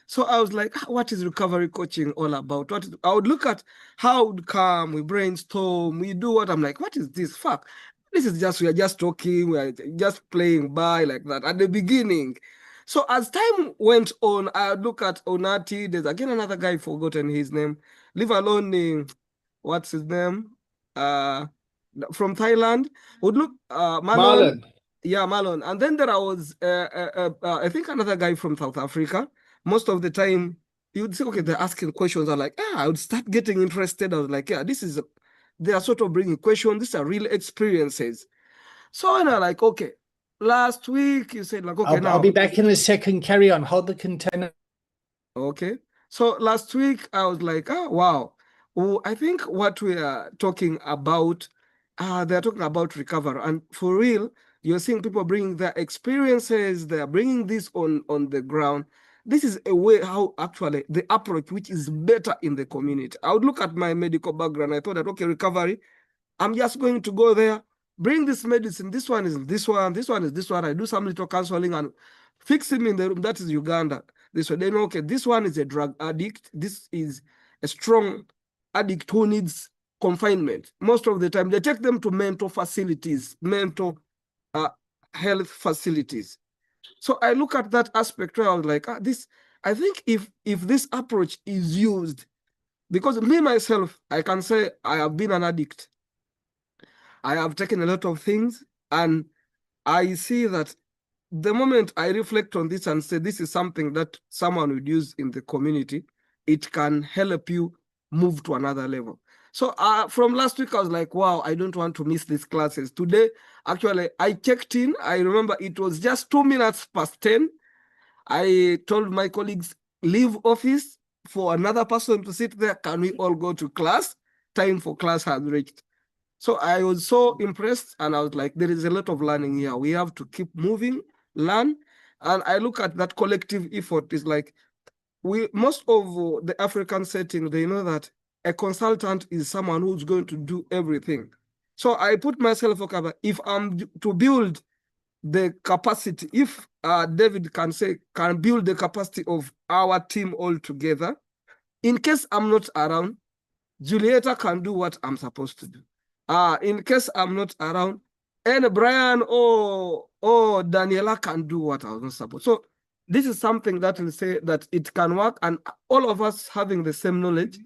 So I was like, what is recovery coaching all about? I would look at how it would come, we brainstorm, we do what I'm like, what is this? Fuck. This is just, we are just talking, we are just playing by like that at the beginning. So as time went on, I would look at Onati. There's again another guy, forgotten his name. Leave alone, what's his name? From Thailand. Would look, Malon. Marlon. Yeah, Malon. And then there was, I think another guy from South Africa. Most of the time, you would say, okay, they're asking questions. I'm like, I would start getting interested. I was like, yeah, they are sort of bringing questions. These are real experiences. So when I'm like, okay, last week you said like, okay, I'll be back in a second. Carry on. Hold the container. Okay. So last week I was like, oh, wow. Oh, I think what we are talking about, they're talking about recovery. And for real, you're seeing people bringing their experiences, they're bringing this on the ground. This is a way how actually the approach, which is better in the community. I would look at my medical background. I thought that, okay, recovery, I'm just going to go there, bring this medicine. This one is this one, this one is this one. I do some little counseling and fix him in the room. That is Uganda. This way, they know, okay, this one is a drug addict. This is a strong addict who needs confinement. Most of the time, they take them to mental facilities, mental health facilities. So I look at that aspect where I was like, I think if this approach is used, because me, myself, I can say I have been an addict. I have taken a lot of things, and I see that the moment I reflect on this and say this is something that someone would use in the community, it can help you move to another level. So from last week, I was like, wow, I don't want to miss these classes. Today, actually, I checked in. I remember it was just 2 minutes past 10. I told my colleagues, leave office for another person to sit there. Can we all go to class? Time for class has reached. So I was so impressed, and I was like, there is a lot of learning here. We have to keep moving, learn. And I look at that collective effort. It's like most of the African setting, they know that a consultant is someone who's going to do everything. So I put myself, okay, if I'm to build the capacity, if David can build the capacity of our team all together, in case I'm not around, Julieta can do what I'm supposed to do. In case I'm not around, and Brian or Daniela can do what I was not supposed. So this is something that will say that it can work, and all of us having the same knowledge,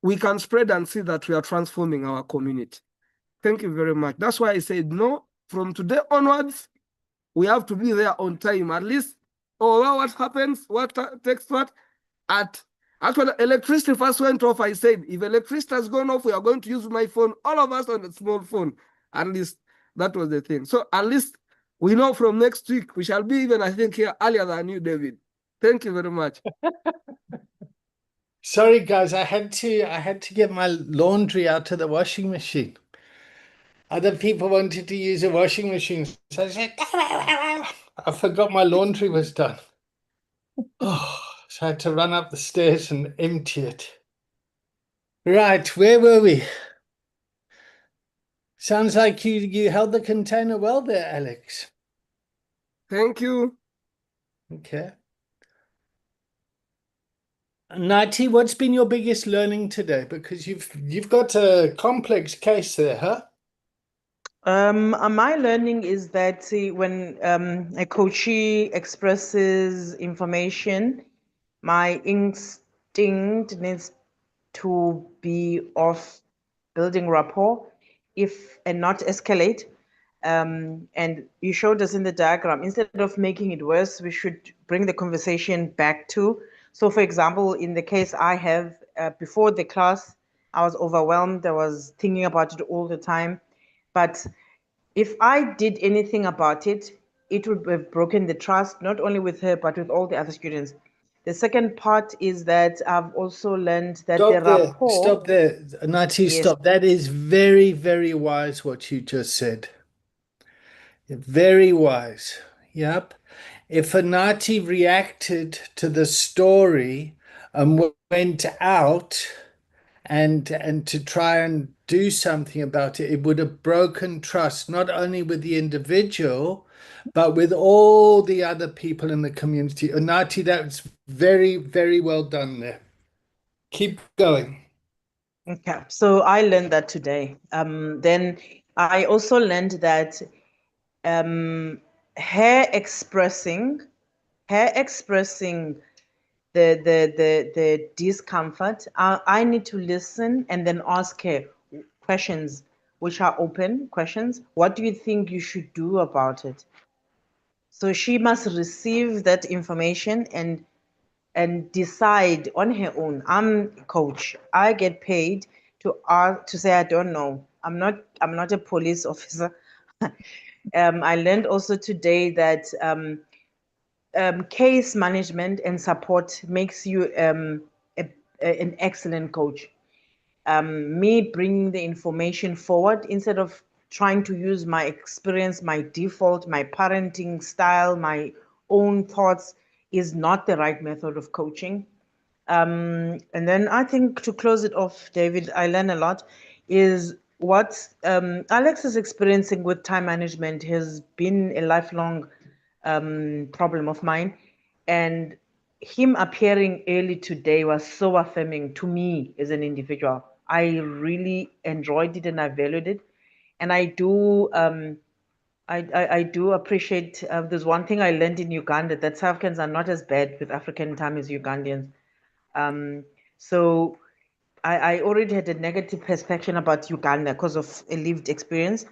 we can spread and see that we are transforming our community. Thank you very much. That's why I said no. From today onwards, we have to be there on time, at least. Or what happens, what takes what, actually, electricity first went off. I said, if electricity has gone off, we are going to use my phone, all of us on a small phone. At least that was the thing. So at least we know from next week, we shall be even, I think, here earlier than you, David. Thank you very much. Sorry, guys, I had to get my laundry out of the washing machine. Other people wanted to use a washing machine, so I said, I forgot my laundry was done. Oh, so I had to run up the stairs and empty it. Right, where were we? Sounds like you held the container well there, Alex. Thank you. Okay. Nati, what's been your biggest learning today? Because you've got a complex case there, huh? My learning is that when a coachee expresses information, my instinct needs to be of building rapport, if and not escalate. And you showed us in the diagram, instead of making it worse, we should bring the conversation back to. So, for example, in the case I have, before the class, I was overwhelmed. I was thinking about it all the time. But if I did anything about it, it would have broken the trust, not only with her, but with all the other students. The second part is that I've also learned that the rapport. Stop there. Nati, Yes. stop. That is very, very wise what you just said. Very wise. Yep. If a Nati reacted to the story and went out and to try and do something about it, it would have broken trust, not only with the individual, but with all the other people in the community. Unati, that's very, very well done there. Keep going. Okay, so I learned that today. Then I also learned that her expressing the discomfort, I need to listen and then ask her questions, which are open questions. What do you think you should do about it? So she must receive that information and decide on her own. I'm coach. I get paid to say I don't know. I'm not a police officer. I learned also today that case management and support makes you an excellent coach. Me bringing the information forward instead of trying to use my experience, my default, my parenting style, my own thoughts is not the right method of coaching. And then I think to close it off, David, I learn a lot is what Alex is experiencing with time management has been a lifelong problem of mine. And him appearing early today was so affirming to me as an individual. I really enjoyed it and I valued it. And I do I do appreciate there's one thing I learned in Uganda that South Africans are not as bad with African time as Ugandans. So I already had a negative perception about Uganda because of a lived experience.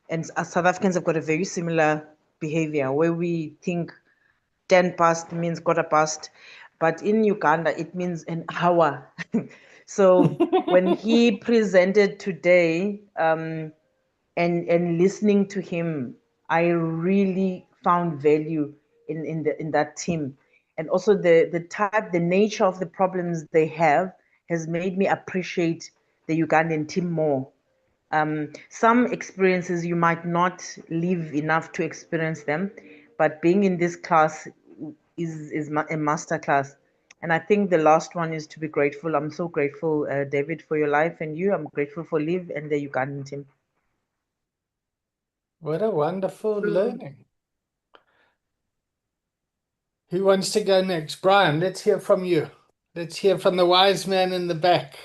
And South Africans have got a very similar behavior where we think 10 past means quarter past, but in Uganda, it means an hour. So when he presented today, and listening to him, I really found value in that team. And also the nature of the problems they have has made me appreciate the Ugandan team more. Some experiences you might not live enough to experience them, but being in this class is a master class. And I think the last one is to be grateful. I'm so grateful, David, for your life and you. I'm grateful for Liv and the Ugandan team. What a wonderful learning. Who wants to go next? Brian, let's hear from you. Let's hear from the wise man in the back.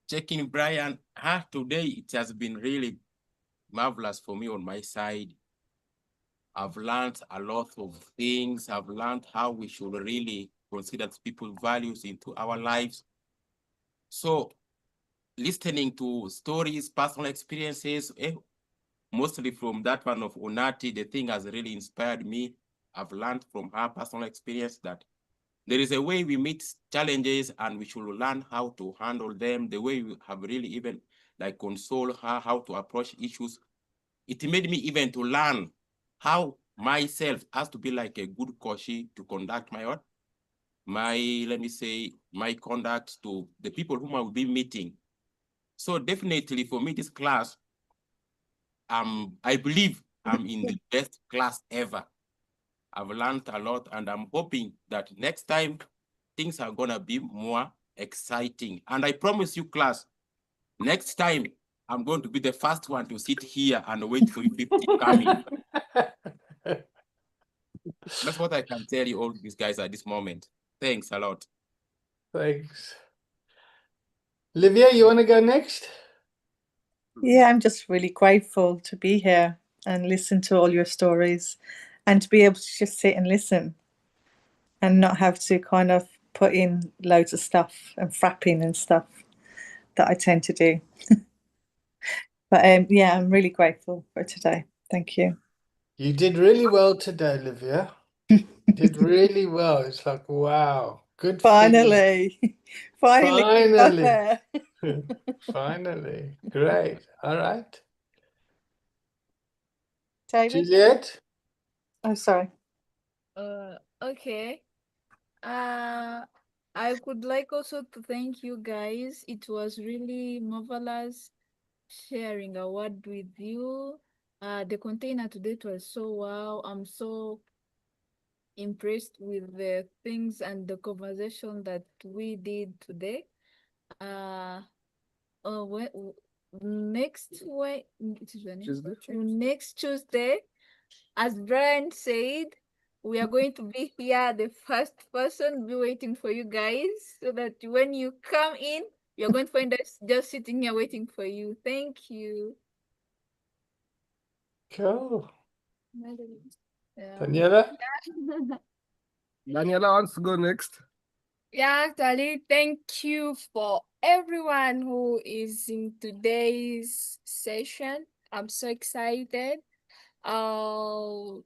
Checking Brian, today it has been really marvelous for me on my side. I've learned a lot of things. I've learned how we should really consider people's values into our lives. So listening to stories, personal experiences, mostly from that one of Onati, the thing has really inspired me. I've learned from her personal experience that there is a way we meet challenges and we should learn how to handle them, the way we have really even like console her, how to approach issues. It made me even to learn how myself has to be like a good coach to conduct let me say, my conduct to the people whom I will be meeting. So definitely for me, this class, I believe I'm in the best class ever. I've learned a lot and I'm hoping that next time things are gonna be more exciting. And I promise you, class, next time I'm going to be the first one to sit here and wait for you 50 coming. That's what I can tell you all these guys at this moment. Thanks a lot. Thanks. Olivia, you want to go next? Yeah, I'm just really grateful to be here and listen to all your stories and to be able to just sit and listen and not have to kind of put in loads of stuff and frapping and stuff that I tend to do. But yeah, I'm really grateful for today. Thank you. You did really well today, Olivia. Did really well. It's like, wow. Good for you. Finally. Finally. We got Finally. there. Finally. Great. All right. David? Juliet? Oh, sorry. Okay. I would like also to thank you guys. It was really marvelous sharing a word with you. The container today was so wow. I'm so impressed with the things and the conversation that we did today. When next way, Tuesday. next Tuesday, as Brian said, we are going to be here. The first person be waiting for you guys, so that when you come in, you're going to find us just sitting here waiting for you. Thank you. Cool. Yeah. Daniela? Daniela wants to go next. Yeah, actually, thank you for everyone who is in today's session. I'm so excited. Because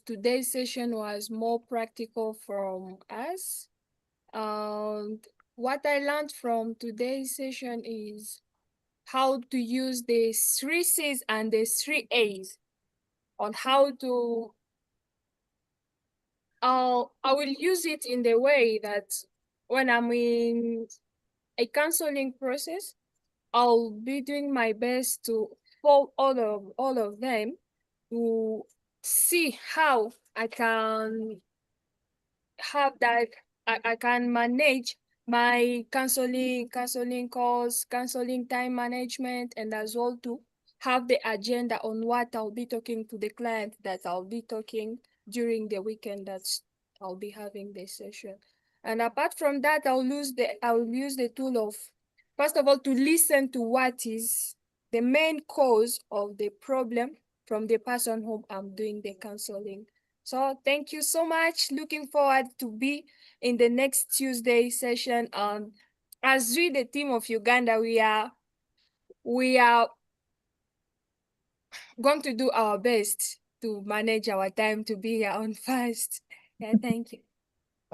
today's session was more practical from us. And what I learned from today's session is how to use the 3 C's and the 3 A's on how to I will use it in the way that when I'm in a counseling process, I'll be doing my best to follow all of them to see how I can have that I can manage my counseling calls, counseling time management, and as well to have the agenda on what I'll be talking to the client that I'll be talking during the weekend that I'll be having this session. And apart from that, I'll use the tool of, first of all, to listen to what is the main cause of the problem from the person whom I'm doing the counseling. So thank you so much. Looking forward to be in the next Tuesday session. As we, the team of Uganda, we are going to do our best to manage our time to be here on first. Yeah, thank you.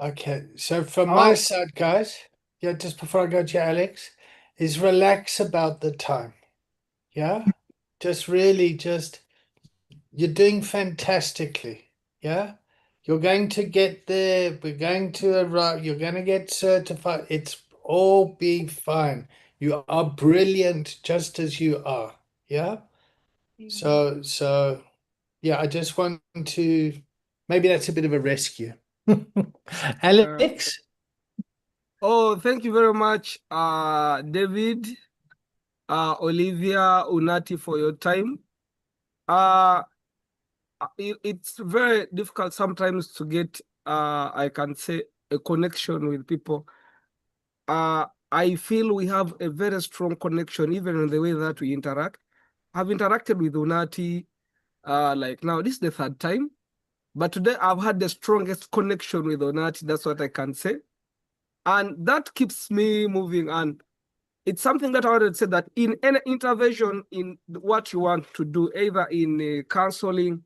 Okay, so from my side, guys, yeah, just before I go to you, Alex, is relax about the time. Yeah, just really you're doing fantastically. Yeah, you're going to get there. We're going to arrive. You're going to get certified. It's all be fine. You are brilliant just as you are. Yeah. So yeah, I just want to, maybe that's a bit of a rescue. Alex? Oh, thank you very much, David, Olivia, Unati, for your time. It's very difficult sometimes to get, I can say, a connection with people. I feel we have a very strong connection, even in the way that we interact. I've interacted with Unati, like now, this is the 3rd time. But today I've had the strongest connection with Unati, that's what I can say. And that keeps me moving. And it's something that I wanted to say, that in any intervention in what you want to do, either in counseling,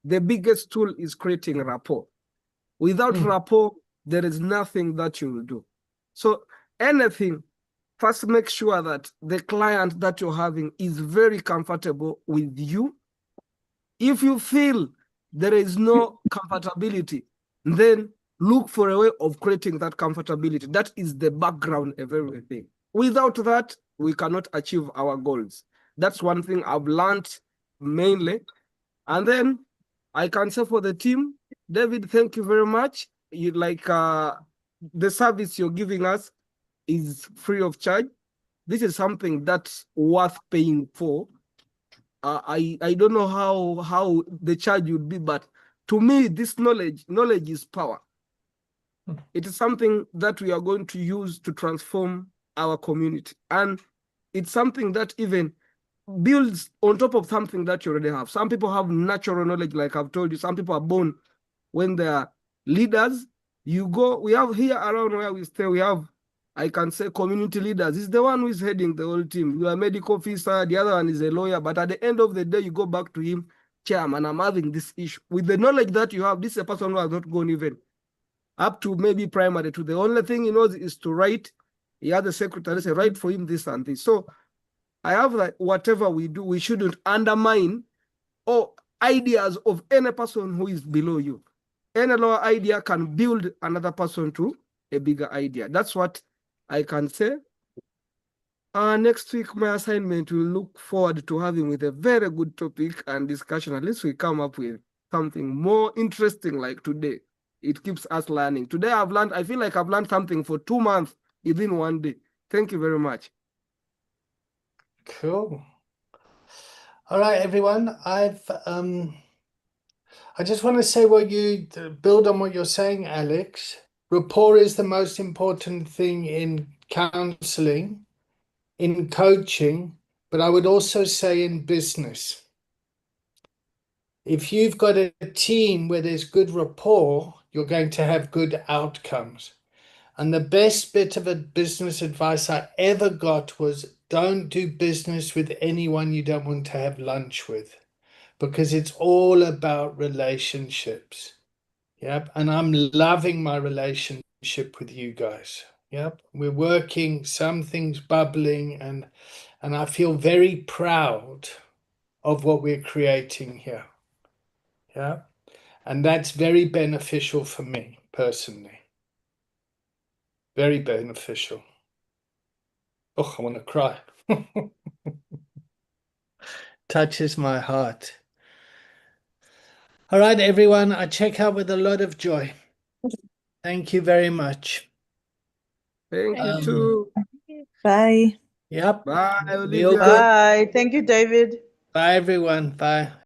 the biggest tool is creating rapport. Without rapport, there is nothing that you will do. So anything, first make sure that the client that you're having is very comfortable with you. If you feel there is no comfortability, then look for a way of creating that comfortability. That is the background of everything. Without that, we cannot achieve our goals. That's one thing I've learned mainly. And then I can say for the team, David, thank you very much. You like the service you're giving us is free of charge. This is something that's worth paying for. I don't know how the charge would be, but to me, this knowledge is power. It is something that we are going to use to transform our community. And it's something that even builds on top of something that you already have. Some people have natural knowledge, like I've told you. Some people are born when they are leaders. We have here around where we stay, we have, I can say, community leaders. It's the one who is heading the whole team. You are a medical officer, the other one is a lawyer, but at the end of the day, you go back to him, chairman, I'm having this issue. With the knowledge that you have, this is a person who has not gone even up to maybe primary two. The only thing he knows is to write. He has the secretary say, write for him this and this. So I have like, whatever we do, we shouldn't undermine or ideas of any person who is below you. Any lower idea can build another person to a bigger idea. That's what I can say. Next week, my assignment will look forward to having with a very good topic and discussion. At least we come up with something more interesting like today. It keeps us learning. Today I feel like I've learned something for 2 months within one day. Thank you very much. Cool. All right, everyone. I just want to say build on what you're saying, Alex. Rapport is the most important thing in counseling, in coaching, but I would also say in business. If you've got a team where there's good rapport, you're going to have good outcomes. And the best bit of a business advice I ever got was don't do business with anyone you don't want to have lunch with, because it's all about relationships. Yep. And I'm loving my relationship with you guys. Yep. We're working, something's bubbling, and I feel very proud of what we're creating here. Yeah. And that's very beneficial for me personally. Very beneficial. Oh, I want to cry. Touches my heart. All right, everyone. I check out with a lot of joy. Thank you very much. Thank you too. Bye. Yep. Bye, Real Olivia. good. Bye. Thank you, David. Bye, everyone. Bye.